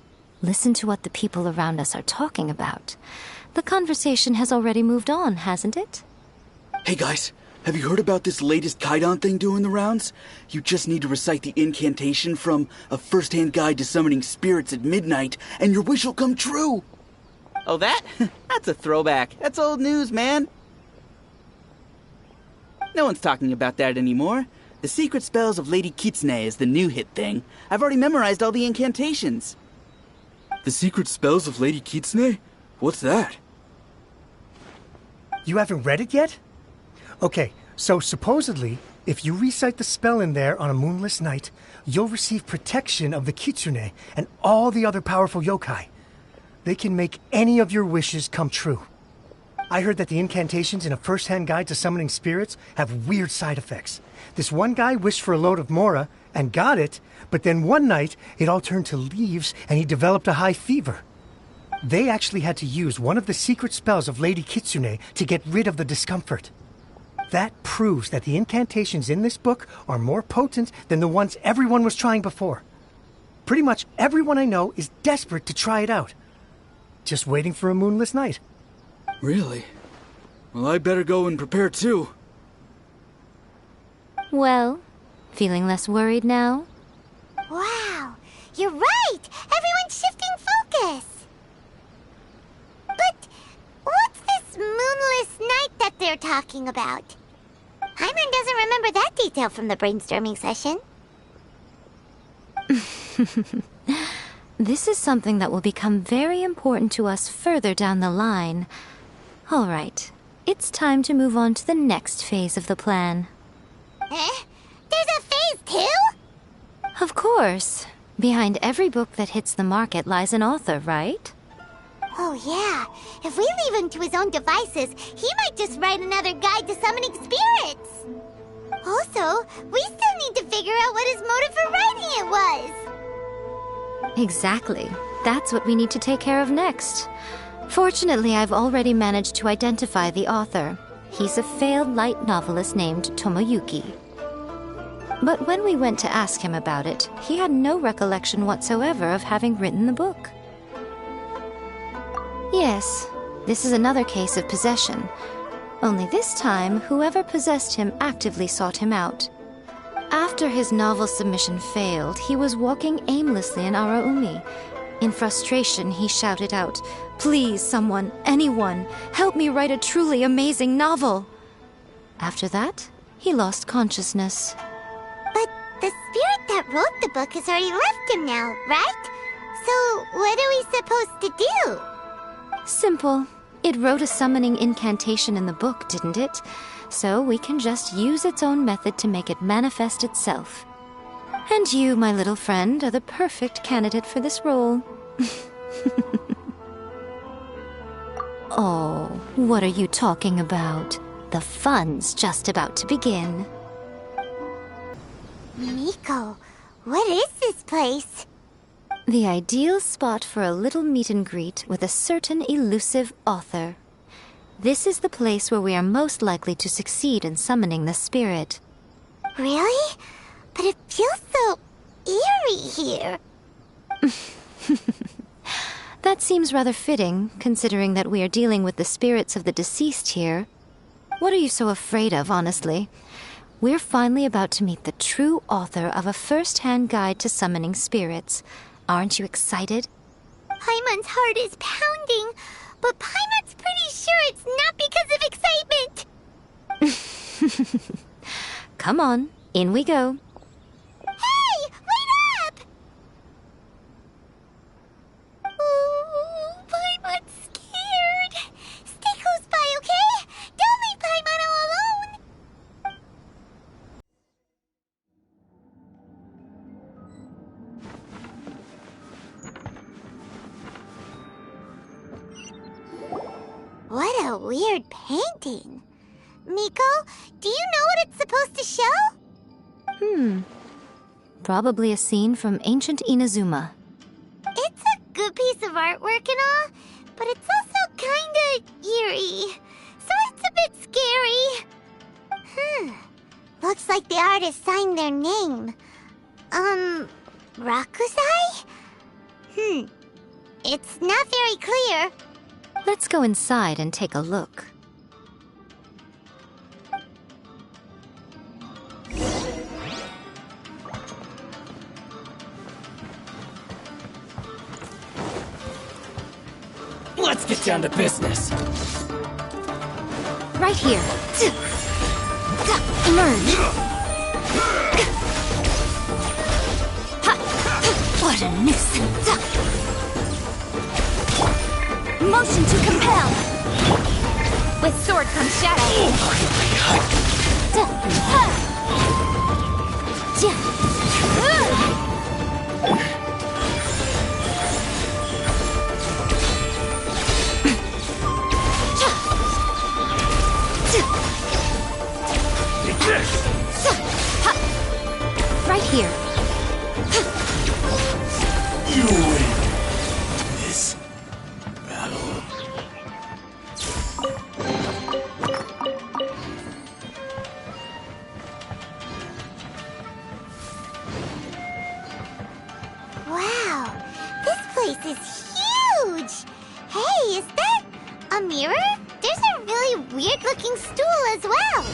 Listen to what the people around us are talking about. The conversation has already moved on, hasn't it? Hey guys, have you heard about this latest Kaidan thing doing the rounds? You just need to recite the incantation from A First-Hand Guide to Summoning Spirits at midnight, and your wish will come true! Oh, that? That's a throwback. That's old news, man. No one's talking about that anymore. The Secret Spells of Lady Kitsune is the new hit thing. I've already memorized all the incantations. The Secret Spells of Lady Kitsune? What's that? You haven't read it yet? Okay, so supposedly, if you recite the spell in there on a moonless night, you'll receive protection of the Kitsune and all the other powerful yokai. They can make any of your wishes come true. I heard that the incantations in A First-Hand Guide to Summoning Spirits have weird side effects. This one guy wished for a load of mora and got it, but then one night it all turned to leaves and he developed a high fever. They actually had to use one of the secret spells of Lady Kitsune to get rid of the discomfort. That proves that the incantations in this book are more potent than the ones everyone was trying before. Pretty much everyone I know is desperate to try it out. Just waiting for a moonless night. Really? Well, I better go and prepare too. Well, feeling less worried now? Wow, you're right! Everyone's shifting focus! But what's this moonless night that they're talking about? Paimon doesn't remember that detail from the brainstorming session. This is something that will become very important to us further down the line. All right, it's time to move on to the next phase of the plan. There's a phase 2? Of course. Behind every book that hits the market lies an author, right? Oh yeah, if we leave him to his own devices, he might just write another guide to summoning spirits. Also, we still need to figure out what his motive for writing it was. Exactly. That's what we need to take care of next. Fortunately, I've already managed to identify the author. He's a failed light novelist named Tomoyuki. But when we went to ask him about it, he had no recollection whatsoever of having written the book. Yes, this is another case of possession. Only this time, whoever possessed him actively sought him out. After his novel submission failed, he was walking aimlessly in Araumi. In frustration, he shouted out, "Please, someone, anyone, help me write a truly amazing novel!" After that, he lost consciousness. But the spirit that wrote the book has already left him now, right? So what are we supposed to do? Simple. It wrote a summoning incantation in the book, didn't it? So we can just use its own method to make it manifest itself. And you, my little friend, are the perfect candidate for this role. Oh, what are you talking about? The fun's just about to begin. Miko, what is this place? The ideal spot for a little meet and greet with a certain elusive author. This is the place where we are most likely to succeed in summoning the spirit. Really? But it feels so eerie here. That seems rather fitting, considering that we are dealing with the spirits of the deceased here. What are you so afraid of, honestly? We're finally about to meet the true author of A First-Hand Guide to Summoning Spirits. Aren't you excited? Paimon's heart is pounding, but Paimon's pretty sure it's not because of excitement. Come on, in we go. Hey, wait up! Ooh, Paimon's scared. Stay close by, okay? Don't leave Paimon all alone. What a weird painting. Miko? Do you know what it's supposed to show? Probably a scene from ancient Inazuma. It's a good piece of artwork and all, but it's also kinda eerie. So it's a bit scary. Looks like the artist signed their name. Rakusai? It's not very clear. Let's go inside and take a look. Let's get down to business. Right here. Emerge. What a nuisance. Motion to compel. With sword comes shadow. Right here. You win this battle. Wow, this place is huge! Hey, is that a mirror? There's a really weird-looking stool as well.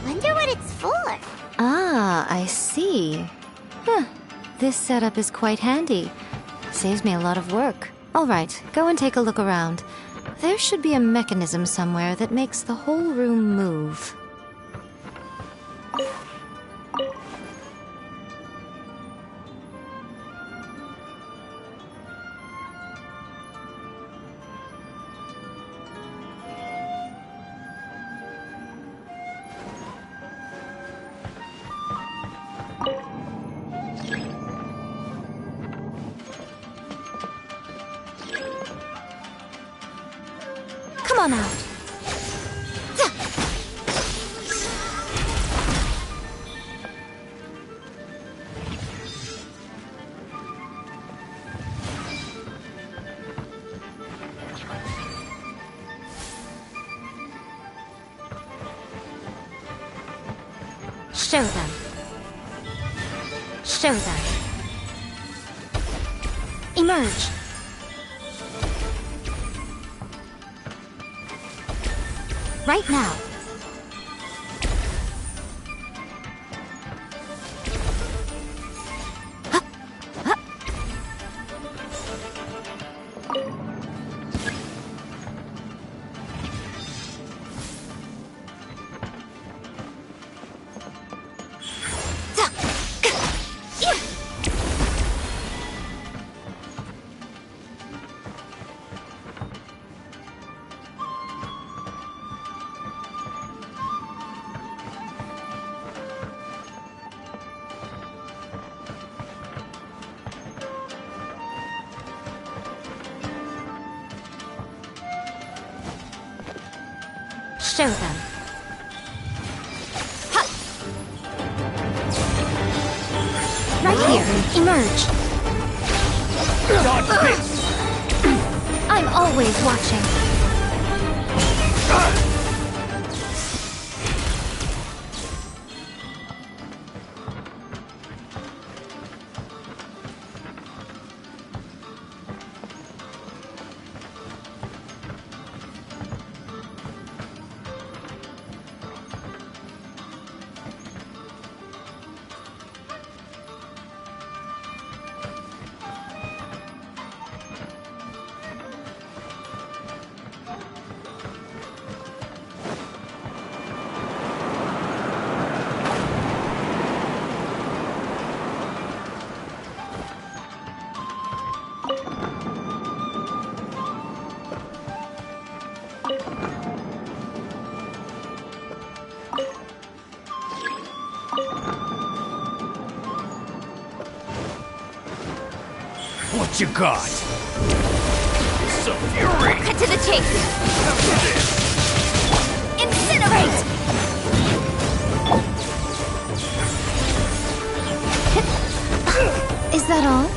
Wonder what it's for. Ah, I see. This setup is quite handy. Saves me a lot of work. All right, go and take a look around. There should be a mechanism somewhere that makes the whole room move. Come on out. Show them. Show them. Emerge. Right now. Show them. Right here. Emerge. I'm always watching. What you got? Some fury! Cut to the chase! Incinerate! Is that all?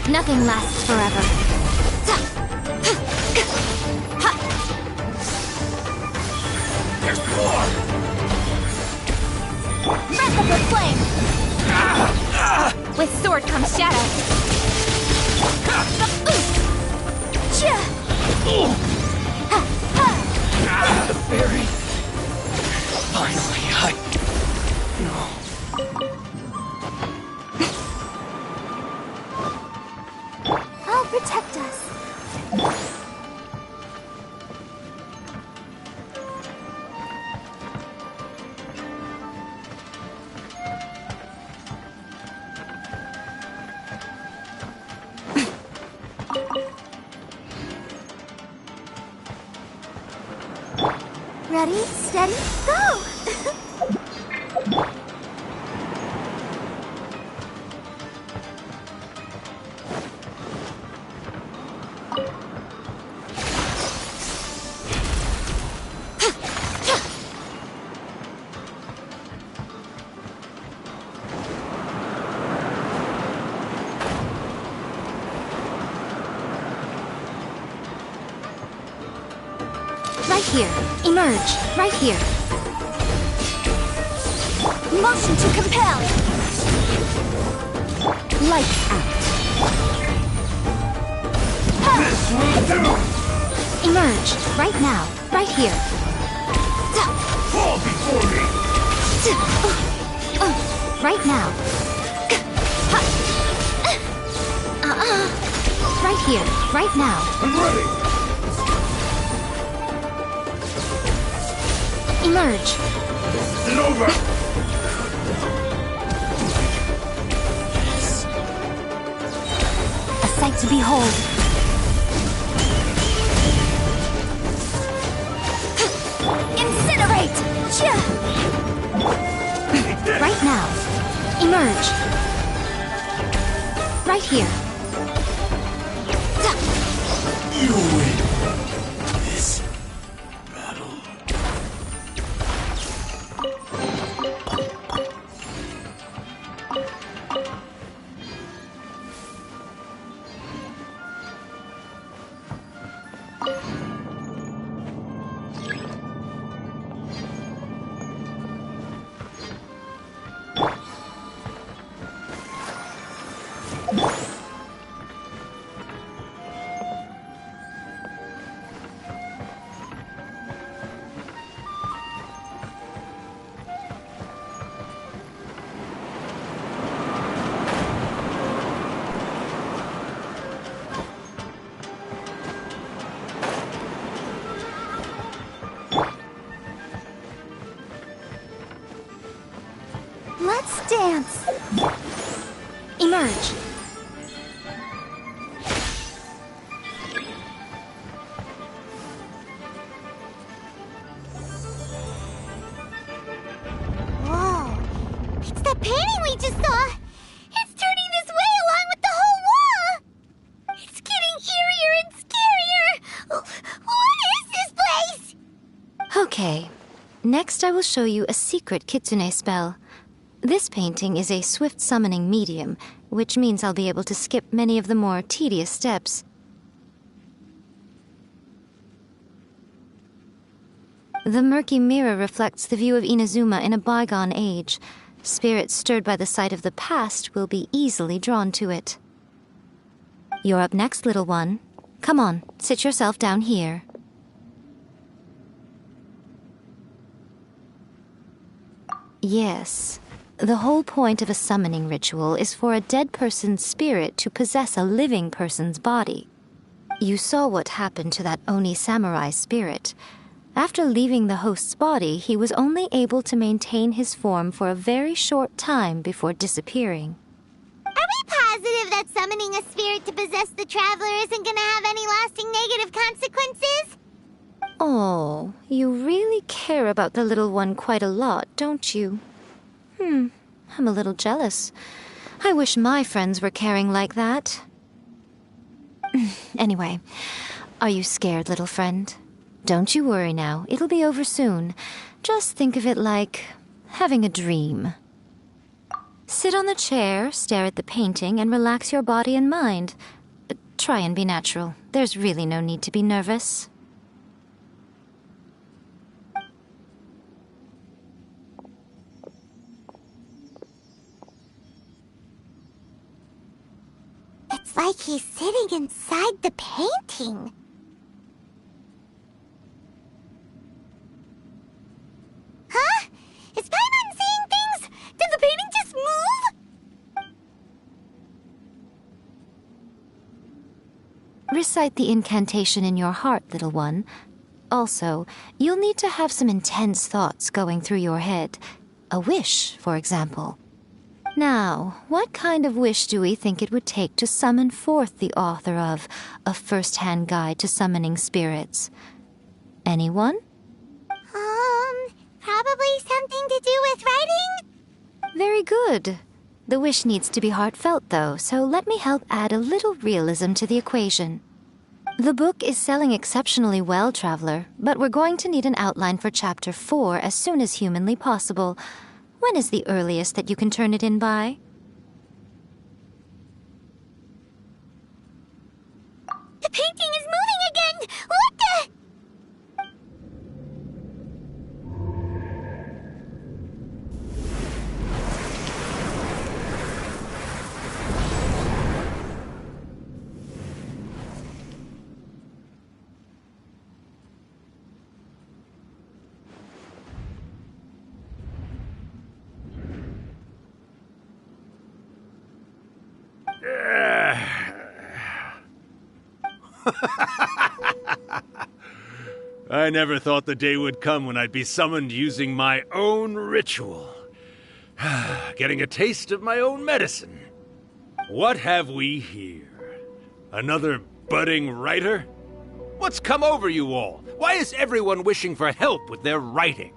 Nothing lasts forever. There's more! Breath of the flame! With sword comes shadow. The fairy! Finally, I'll protect us. Ready, steady, go! Right here. Emerge. Right here. Motion to compel! Lights out. This will do! Emerge. Right now. Right here. Fall before me! Right now. Right here. Right now. I'm ready! Emerge. Is it over? A sight to behold. Incinerate! Right now. Emerge. Right here. You win this battle. Let's dance! Emerge. Whoa! It's the painting we just saw! It's turning this way along with the whole wall! Next, I will show you a secret kitsune spell. This painting is a swift summoning medium, which means I'll be able to skip many of the more tedious steps. The murky mirror reflects the view of Inazuma in a bygone age. Spirits stirred by the sight of the past will be easily drawn to it. You're up next, little one. Come on, sit yourself down here. Yes. The whole point of a summoning ritual is for a dead person's spirit to possess a living person's body. You saw what happened to that Oni samurai spirit. After leaving the host's body, he was only able to maintain his form for a very short time before disappearing. Are we positive that summoning a spirit to possess the traveler isn't gonna have any lasting negative consequences? Oh, you really care about the little one quite a lot, don't you? I'm a little jealous. I wish my friends were caring like that. Anyway, are you scared, little friend? Don't you worry now, it'll be over soon. Just think of it like having a dream. Sit on the chair, stare at the painting, and relax your body and mind. Try and be natural. There's really no need to be nervous. It's like he's sitting inside the painting. Huh? Is Paimon seeing things? Did the painting just move? Recite the incantation in your heart, little one. Also, you'll need to have some intense thoughts going through your head. A wish, for example. Now, what kind of wish do we think it would take to summon forth the author of A First-Hand Guide to Summoning Spirits? Anyone? Probably something to do with writing? Very good. The wish needs to be heartfelt, though, so let me help add a little realism to the equation. The book is selling exceptionally well, Traveler, but we're going to need an outline for Chapter 4 as soon as humanly possible. When is the earliest that you can turn it in by? The painting is moving again! What the... I never thought the day would come when I'd be summoned using my own ritual. Getting a taste of my own medicine. What have we here? Another budding writer? What's come over you all? Why is everyone wishing for help with their writing?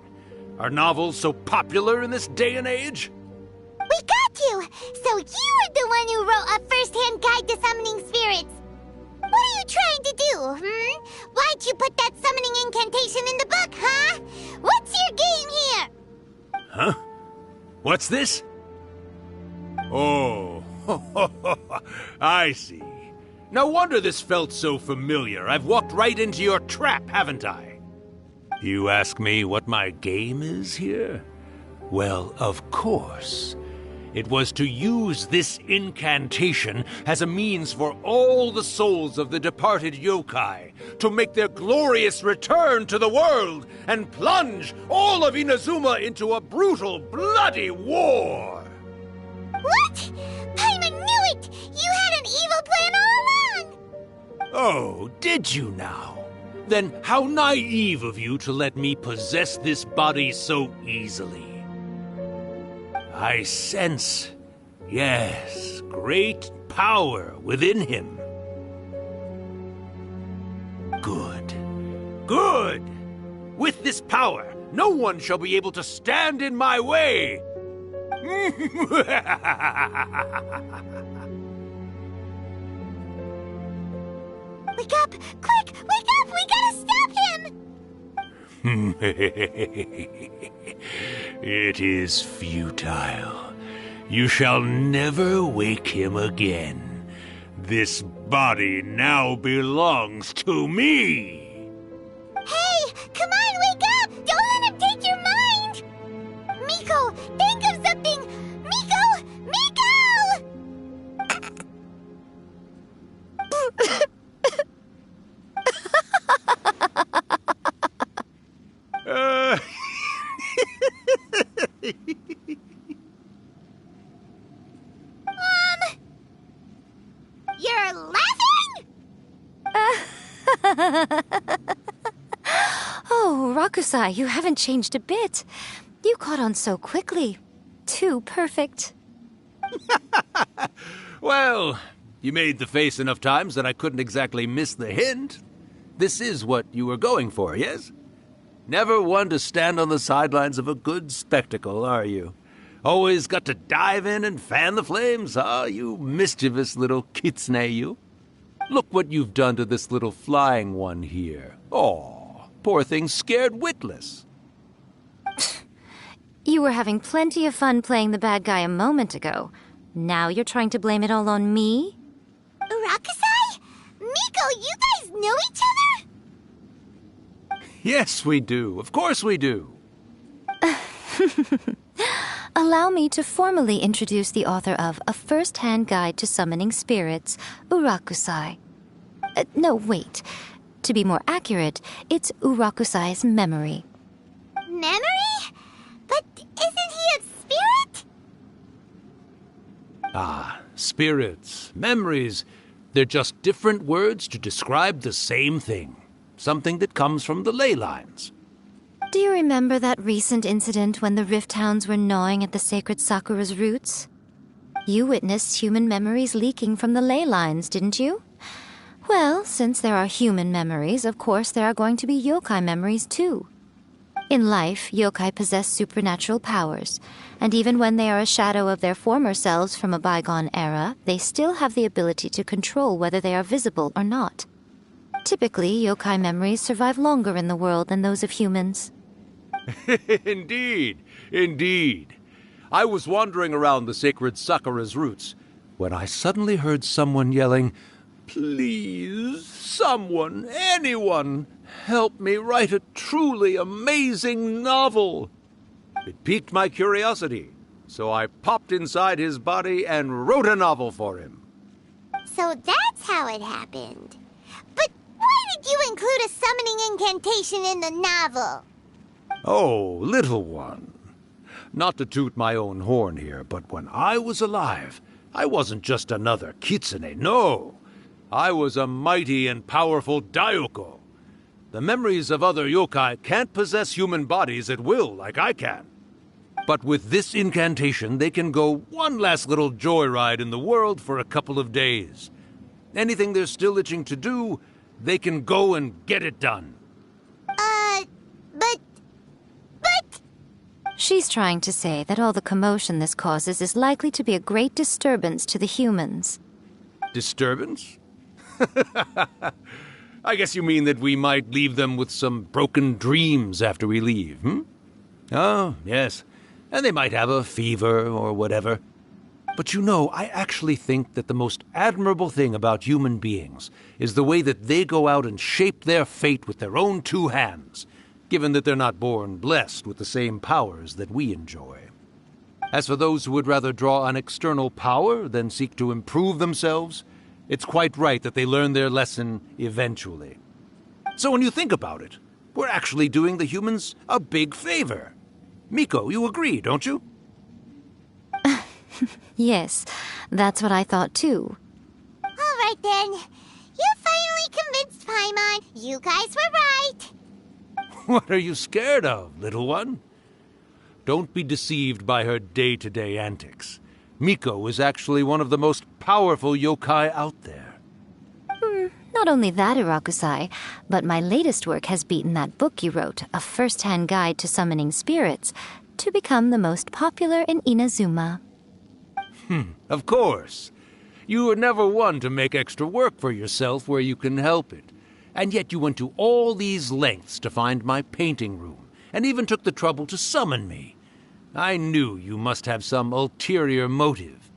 Are novels so popular in this day and age? We got you! So you were the one who wrote A First-Hand Guide to Summoning Spirits. What are you trying to do, Why'd you put that summoning incantation in the book, huh? What's your game here? Huh? What's this? Oh, I see. No wonder this felt so familiar. I've walked right into your trap, haven't I? You ask me what my game is here? Well, of course. It was to use this incantation as a means for all the souls of the departed yokai to make their glorious return to the world and plunge all of Inazuma into a brutal, bloody war! What? Paimon knew it! You had an evil plan all along! Oh, did you now? Then how naive of you to let me possess this body so easily. I sense, yes, great power within him. Good. Good! With this power, no one shall be able to stand in my way! Wake up! Quick! Wake up! We gotta stop him! It is futile. You shall never wake him again. This body now belongs to me! Hey, come on, wake up! Don't let him take your mind! Miko, think of something! Miko! Miko! You're laughing? Oh, Rakusai, you haven't changed a bit. You caught on so quickly. Too perfect. Well, you made the face enough times that I couldn't exactly miss the hint. This is what you were going for, yes? Never one to stand on the sidelines of a good spectacle, are you? Always got to dive in and fan the flames, huh? You mischievous little kitsune, you. Look what you've done to this little flying one here. Oh, poor thing scared witless. You were having plenty of fun playing the bad guy a moment ago. Now you're trying to blame it all on me? Rakusai? Miko, you guys know each other? Yes, we do. Of course we do. Allow me to formally introduce the author of A First-Hand Guide to Summoning Spirits, Urakusai. No, wait. To be more accurate, it's Urakusai's memory. Memory? But isn't he a spirit? Ah, spirits, memories. They're just different words to describe the same thing. Something that comes from the ley lines. Do you remember that recent incident when the Rift Hounds were gnawing at the sacred Sakura's roots? You witnessed human memories leaking from the ley lines, didn't you? Well, since there are human memories, of course there are going to be yokai memories too. In life, yokai possess supernatural powers, and even when they are a shadow of their former selves from a bygone era, they still have the ability to control whether they are visible or not. Typically, yokai memories survive longer in the world than those of humans. Indeed, indeed. I was wandering around the sacred Sakura's roots when I suddenly heard someone yelling, "Please, someone, anyone, help me write a truly amazing novel." It piqued my curiosity, so I popped inside his body and wrote a novel for him. So that's how it happened. But why did you include a summoning incantation in the novel? Oh, little one. Not to toot my own horn here, but when I was alive, I wasn't just another kitsune, no. I was a mighty and powerful daioko. The memories of other yokai can't possess human bodies at will like I can. But with this incantation, they can go one last little joyride in the world for a couple of days. Anything they're still itching to do, they can go and get it done. But... She's trying to say that all the commotion this causes is likely to be a great disturbance to the humans. Disturbance? I guess you mean that we might leave them with some broken dreams after we leave, hmm? Oh, yes. And they might have a fever or whatever. But you know, I actually think that the most admirable thing about human beings is the way that they go out and shape their fate with their own two hands, given that they're not born blessed with the same powers that we enjoy. As for those who would rather draw on external power than seek to improve themselves, it's quite right that they learn their lesson eventually. So when you think about it, we're actually doing the humans a big favor. Miko, you agree, don't you? Yes, that's what I thought too. All right then. You finally convinced Paimon. You guys were right. What are you scared of, little one? Don't be deceived by her day-to-day antics. Miko is actually one of the most powerful yokai out there. Not only that, Urakusai, but my latest work has beaten that book you wrote, A First-Hand Guide to Summoning Spirits, to become the most popular in Inazuma. Of course. You are never one to make extra work for yourself where you can help it. And yet you went to all these lengths to find my painting room, and even took the trouble to summon me. I knew you must have some ulterior motive.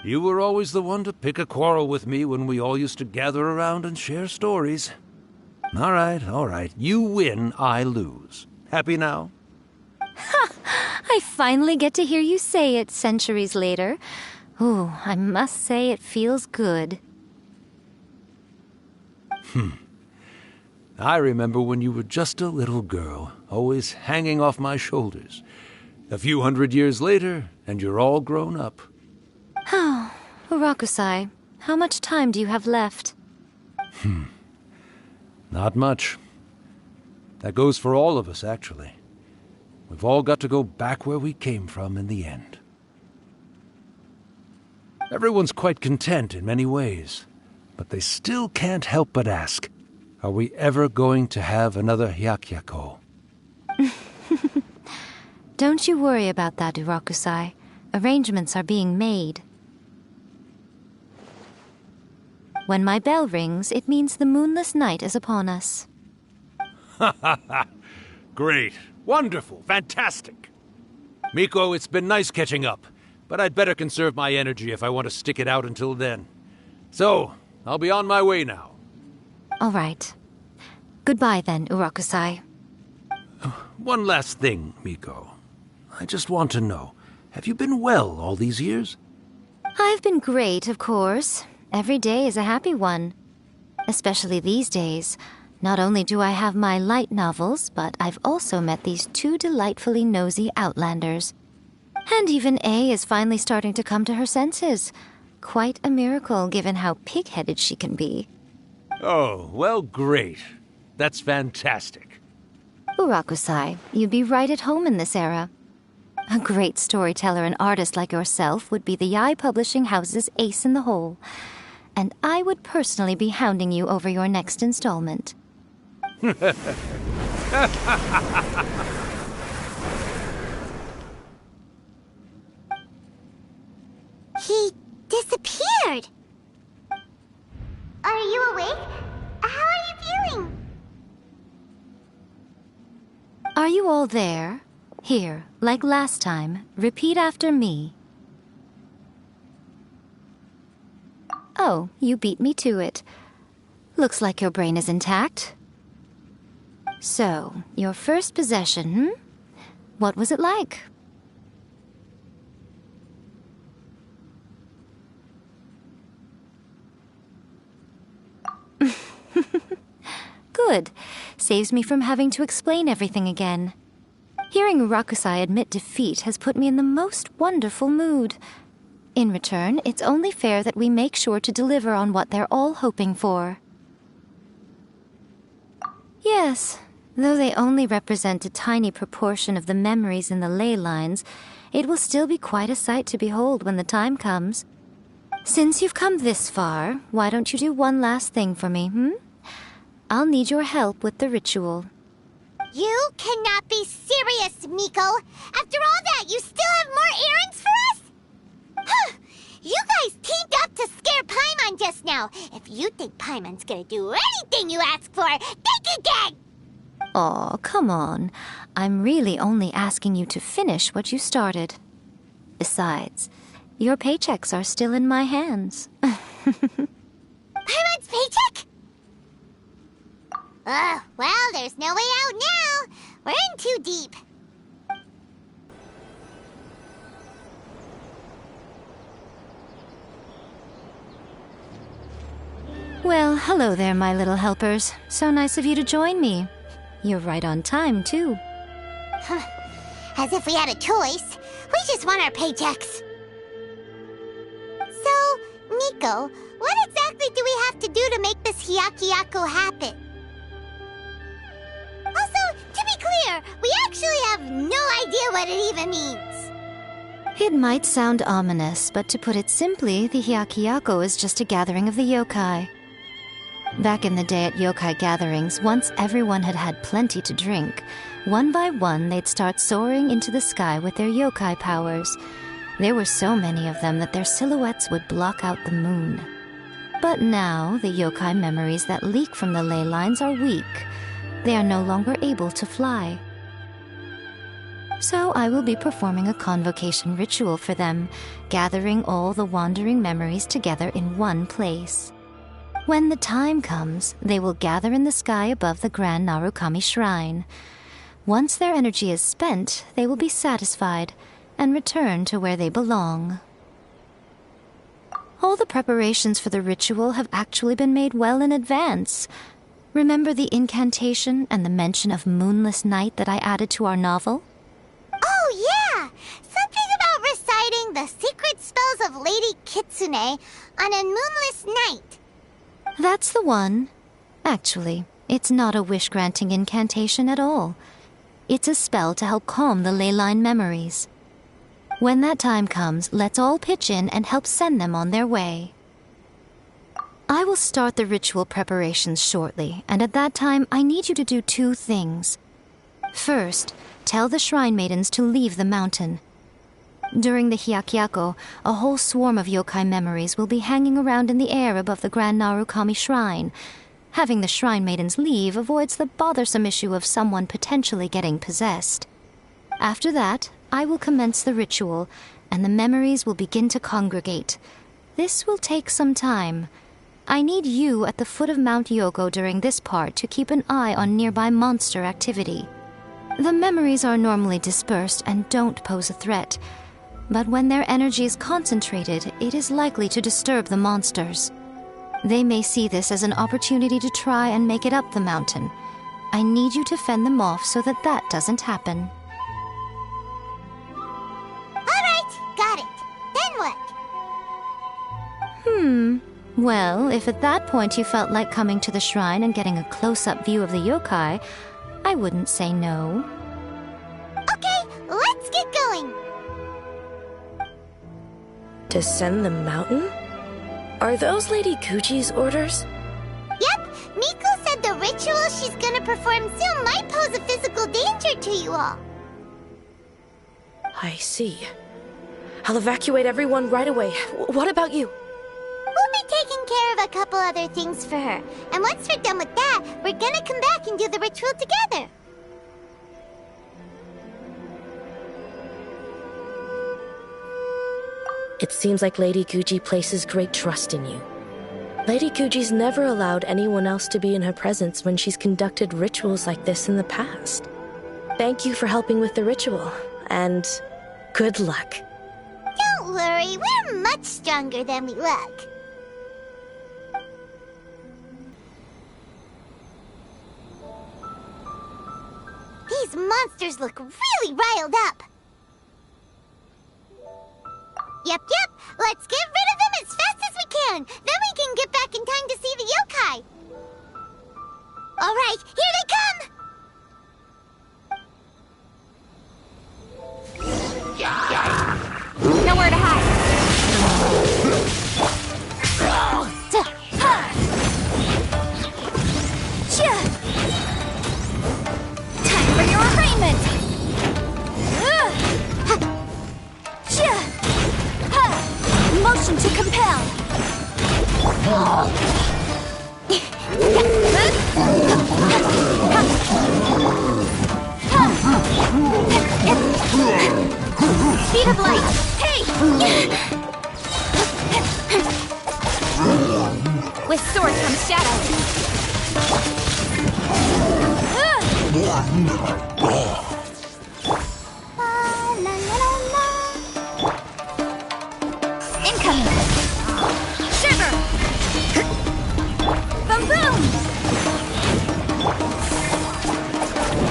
You were always the one to pick a quarrel with me when we all used to gather around and share stories. All right. You win, I lose. Happy now? Ha! I finally get to hear you say it centuries later. Ooh, I must say it feels good. I remember when you were just a little girl, always hanging off my shoulders. A few 100 years later, and you're all grown up. Oh, Urakusai, how much time do you have left? Not much. That goes for all of us, actually. We've all got to go back where we came from in the end. Everyone's quite content in many ways, but they still can't help but ask, are we ever going to have another Hyakyako? Don't you worry about that, Urakusai. Arrangements are being made. When my bell rings, it means the moonless night is upon us. Great. Wonderful. Fantastic. Miko, it's been nice catching up, but I'd better conserve my energy if I want to stick it out until then. So, I'll be on my way now. All right. Goodbye then, Urakusai. One last thing, Miko. I just want to know, have you been well all these years? I've been great, of course. Every day is a happy one. Especially these days. Not only do I have my light novels, but I've also met these two delightfully nosy outlanders. And even A is finally starting to come to her senses. Quite a miracle, given how pig-headed she can be. Oh, well, great. That's fantastic. Urakusai, you'd be right at home in this era. A great storyteller and artist like yourself would be the Yae Publishing House's ace in the hole. And I would personally be hounding you over your next installment. He disappeared. Are you awake? How are you feeling? Are you all there? Here, like last time, repeat after me. Oh, you beat me to it. Looks like your brain is intact. So, your first possession, What was it like? Good. Saves me from having to explain everything again. Hearing Urakusai admit defeat has put me in the most wonderful mood. In return, it's only fair that we make sure to deliver on what they're all hoping for. Yes, though they only represent a tiny proportion of the memories in the ley lines, it will still be quite a sight to behold when the time comes. Since you've come this far, why don't you do one last thing for me, I'll need your help with the ritual. You cannot be serious, Miko! After all that, you still have more errands for us? Huh! You guys teamed up to scare Paimon just now. If you think Paimon's gonna do anything you ask for, think again! Aw, come on. I'm really only asking you to finish what you started. Besides, your paychecks are still in my hands. Paimon's paycheck? Well, there's no way out now. We're in too deep. Well, hello there, my little helpers. So nice of you to join me. You're right on time, too. As if we had a choice. We just want our paychecks. So, Miko, what exactly do we have to do to make this Hyakyako happen? Also, to be clear, we actually have no idea what it even means. It might sound ominous, but to put it simply, the Hyakyako is just a gathering of the yokai. Back in the day at yokai gatherings, once everyone had had plenty to drink, one by one they'd start soaring into the sky with their yokai powers. There were so many of them that their silhouettes would block out the moon. But now, the yokai memories that leak from the ley lines are weak. They are no longer able to fly. So I will be performing a convocation ritual for them, gathering all the wandering memories together in one place. When the time comes, they will gather in the sky above the Grand Narukami Shrine. Once their energy is spent, they will be satisfied and return to where they belong. All the preparations for the ritual have actually been made well in advance. Remember the incantation and the mention of moonless night that I added to our novel? Oh, yeah! Something about reciting the secret spells of Lady Kitsune on a moonless night. That's the one. Actually, it's not a wish-granting incantation at all. It's a spell to help calm the ley line memories. When that time comes, let's all pitch in and help send them on their way. I will start the ritual preparations shortly, and at that time I need you to do two things. First, tell the shrine maidens to leave the mountain. During the Hyakyako, a whole swarm of yokai memories will be hanging around in the air above the Grand Narukami Shrine. Having the shrine maidens leave avoids the bothersome issue of someone potentially getting possessed. After that, I will commence the ritual, and the memories will begin to congregate. This will take some time. I need you at the foot of Mount Yogo during this part to keep an eye on nearby monster activity. The memories are normally dispersed and don't pose a threat, but when their energy is concentrated, it is likely to disturb the monsters. They may see this as an opportunity to try and make it up the mountain. I need you to fend them off so that that doesn't happen. Alright, got it. Then what? Well, if at that point you felt like coming to the shrine and getting a close-up view of the yokai, I wouldn't say no. Okay, let's get going. Descend the mountain? Are those Lady Gucci's orders? Yep, Miko said the ritual she's gonna perform soon might pose a physical danger to you all. I see. I'll evacuate everyone right away. What about you? We'll be taking care of a couple other things for her. And once we're done with that, we're gonna come back and do the ritual together. It seems like Lady Gucci places great trust in you. Lady Gucci's never allowed anyone else to be in her presence when she's conducted rituals like this in the past. Thank you for helping with the ritual, and good luck. Don't worry, we're much stronger than we look. These monsters look really riled up. Yep, let's get rid of them as fast as we can. Then we can get back in time to see the yokai. Alright, here they come! Nowhere to hide. Time for your arraignment! Motion to compel! Speed of light! Hey! With sword comes shadow! Incoming! Shiver! Boom boom!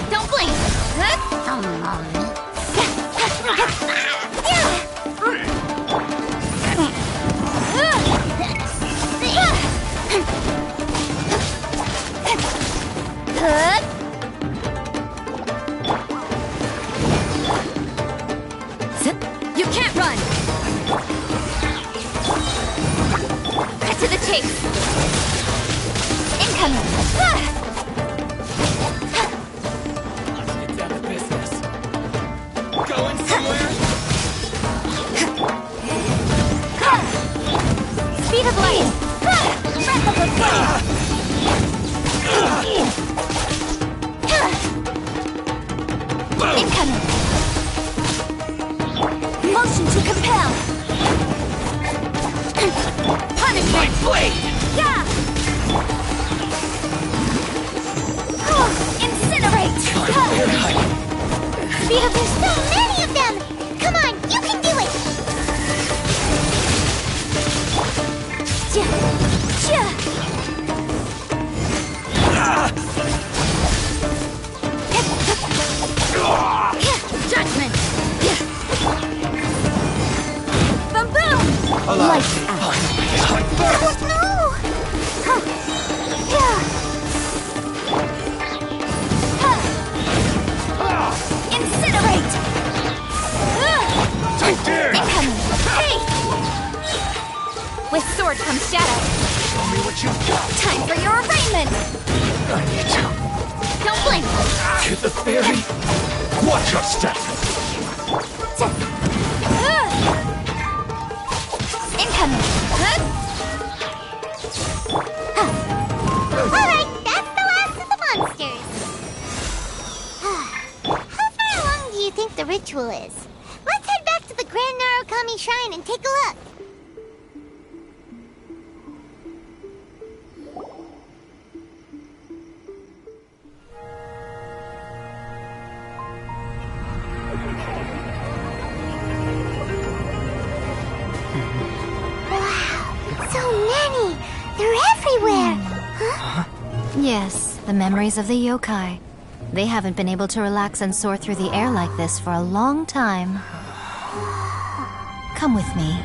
Don't blink! You can't run! Cut to the chase! Incoming! Let's get down to business. Going somewhere? Speed of light! my blade! Yeah! Oh, incinerate! Via, there's so many of them! Come on, you can do it! Judgment! Boom boom! Lights out! No! Incinerate! Incoming! Hey! With sword comes shadow. Show me what you've got! Time for your arraignment! I need to... Don't blink! To the fairy! Watch your step! Incoming! Alright, that's the last of the monsters. How far along do you think the ritual is? Let's head back to the Grand Narukami Shrine and take a look. So many! They're everywhere! Huh? Yes, the memories of the yokai. They haven't been able to relax and soar through the air like this for a long time. Come with me.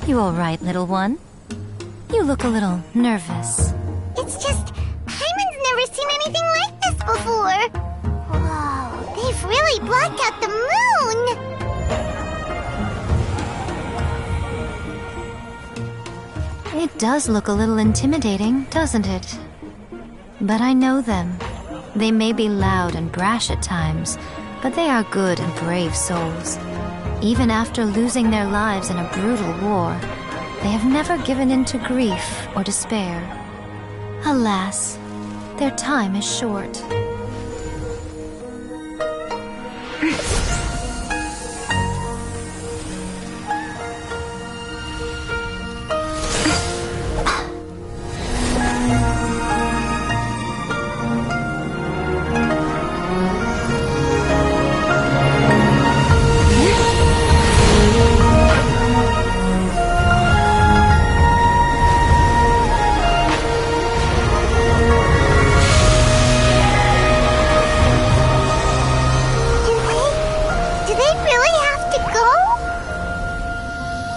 You all right, little one? You look a little nervous. It's just... Paimon's never seen anything like this before! Whoa, they've really blocked out the moon! It does look a little intimidating, doesn't it? But I know them. They may be loud and brash at times, but they are good and brave souls. Even after losing their lives in a brutal war, they have never given in to grief or despair. Alas, their time is short.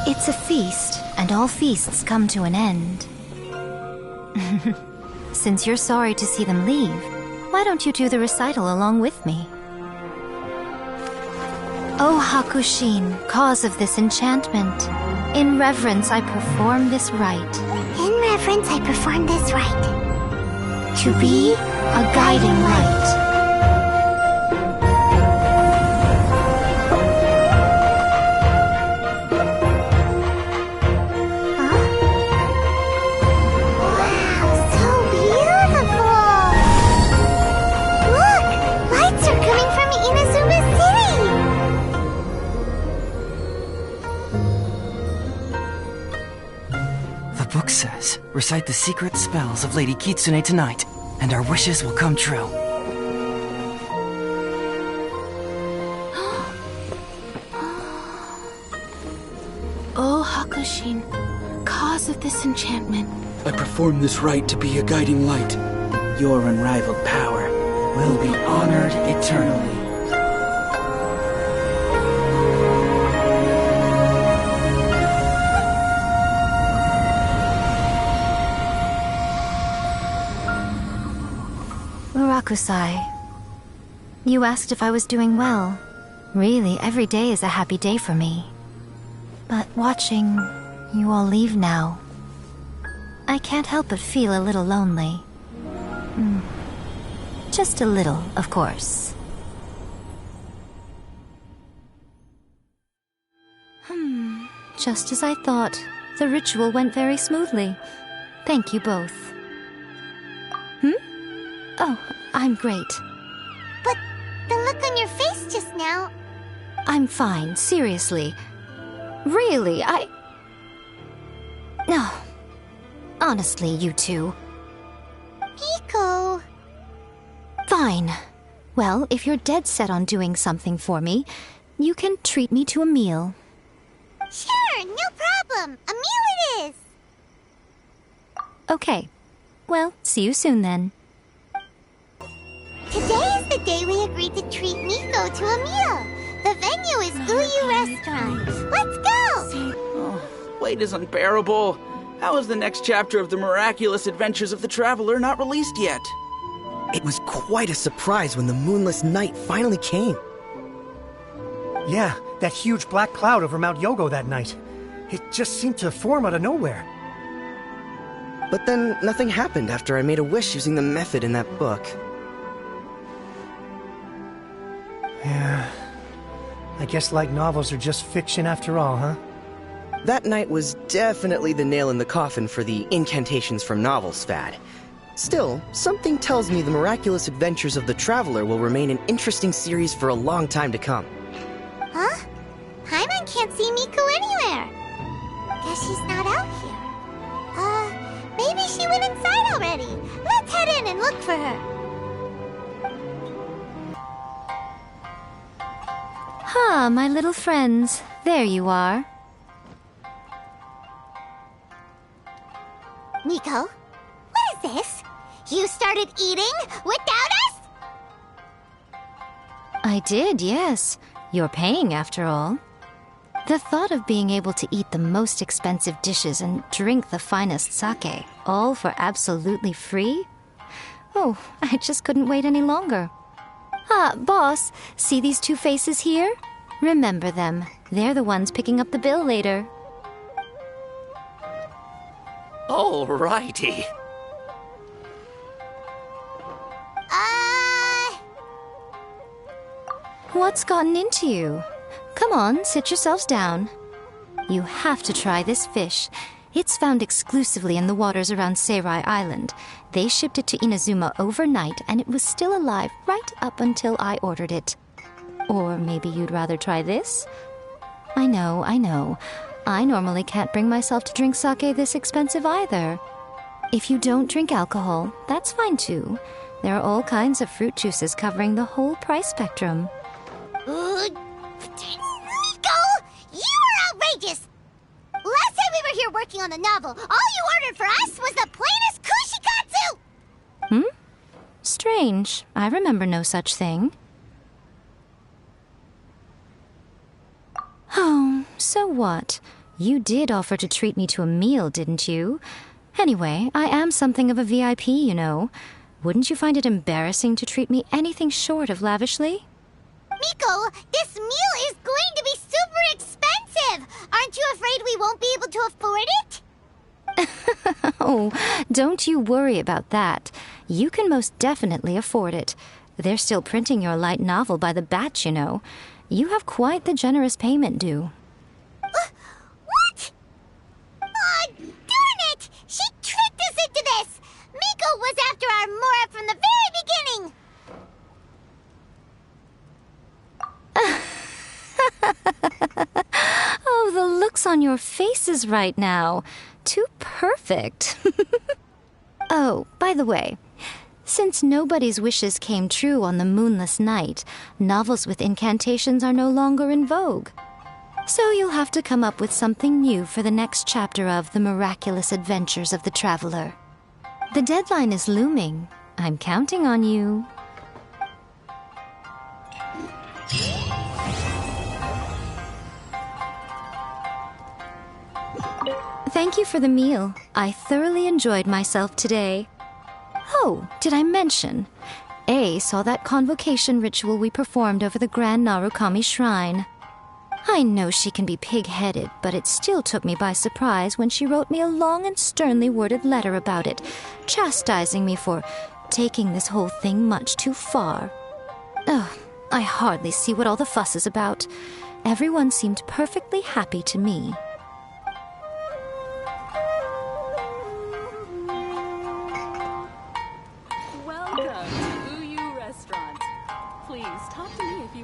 It's a feast, and all feasts come to an end. Since you're sorry to see them leave, why don't you do the recital along with me? O Hakushin, cause of this enchantment, in reverence I perform this rite. In reverence I perform this rite. To be a guiding light. Says, recite the secret spells of Lady Kitsune tonight, and our wishes will come true. O Hakushin, cause of this enchantment. I perform this rite to be a guiding light. Your unrivaled power will be honored eternally. Rakusai, you asked if I was doing well. Really, every day is a happy day for me. But watching you all leave now, I can't help but feel a little lonely. Just a little, of course. Just as I thought, the ritual went very smoothly. Thank you both. Oh, I'm great. But the look on your face just now... I'm fine, seriously. Really, No. Honestly, you two. Miko... Fine. Well, if you're dead set on doing something for me, you can treat me to a meal. Sure, no problem. A meal it is. Okay. Well, see you soon then. Today is the day we agreed to treat Miko to a meal. The venue is Uyu Restaurant. Let's go! Oh, wait is unbearable. How is the next chapter of the miraculous adventures of the Traveler not released yet? It was quite a surprise when the moonless night finally came. Yeah, that huge black cloud over Mount Yogo that night. It just seemed to form out of nowhere. But then nothing happened after I made a wish using the method in that book. Yeah. I guess light novels are just fiction after all, huh? That night was definitely the nail in the coffin for the incantations from novels fad. Still, something tells me the miraculous adventures of the Traveler will remain an interesting series for a long time to come. Huh? Paimon can't see Miko anywhere. Guess she's not out here. Maybe she went inside already. Let's head in and look for her. Ah, my little friends. There you are. Miko, what is this? You started eating without us? I did, yes. You're paying after all. The thought of being able to eat the most expensive dishes and drink the finest sake, all for absolutely free? Oh, I just couldn't wait any longer. Ah, boss, see these two faces here? Remember them. They're the ones picking up the bill later. Alrighty. What's gotten into you? Come on, sit yourselves down. You have to try this fish. It's found exclusively in the waters around Seirai Island. They shipped it to Inazuma overnight, and it was still alive right up until I ordered it. Or maybe you'd rather try this? I know. I normally can't bring myself to drink sake this expensive either. If you don't drink alcohol, that's fine too. There are all kinds of fruit juices covering the whole price spectrum. Miko! You are outrageous! Last time we were here working on the novel, all you ordered for us was the plainest kushikatsu! Strange. I remember no such thing. Oh, so what? You did offer to treat me to a meal, didn't you? Anyway, I am something of a VIP, you know. Wouldn't you find it embarrassing to treat me anything short of lavishly? Miko, this meal is going to be super expensive! Aren't you afraid we won't be able to afford it? Oh, don't you worry about that. You can most definitely afford it. They're still printing your light novel by the batch, you know. You have quite the generous payment due. What? Oh, darn it! She tricked us into this! Miko was after our Mora from the very beginning! Oh, the looks on your faces right now. Too perfect. Oh, by the way, since nobody's wishes came true on the moonless night, novels with incantations are no longer in vogue. So you'll have to come up with something new for the next chapter of The Miraculous Adventures of the Traveler. The deadline is looming. I'm counting on you. Thank you for the meal. I thoroughly enjoyed myself today. Oh, did I mention? A saw that convocation ritual we performed over the Grand Narukami Shrine. I know she can be pig-headed, but it still took me by surprise when she wrote me a long and sternly worded letter about it, chastising me for taking this whole thing much too far. Ugh, I hardly see what all the fuss is about. Everyone seemed perfectly happy to me. Please, talk to me if you want.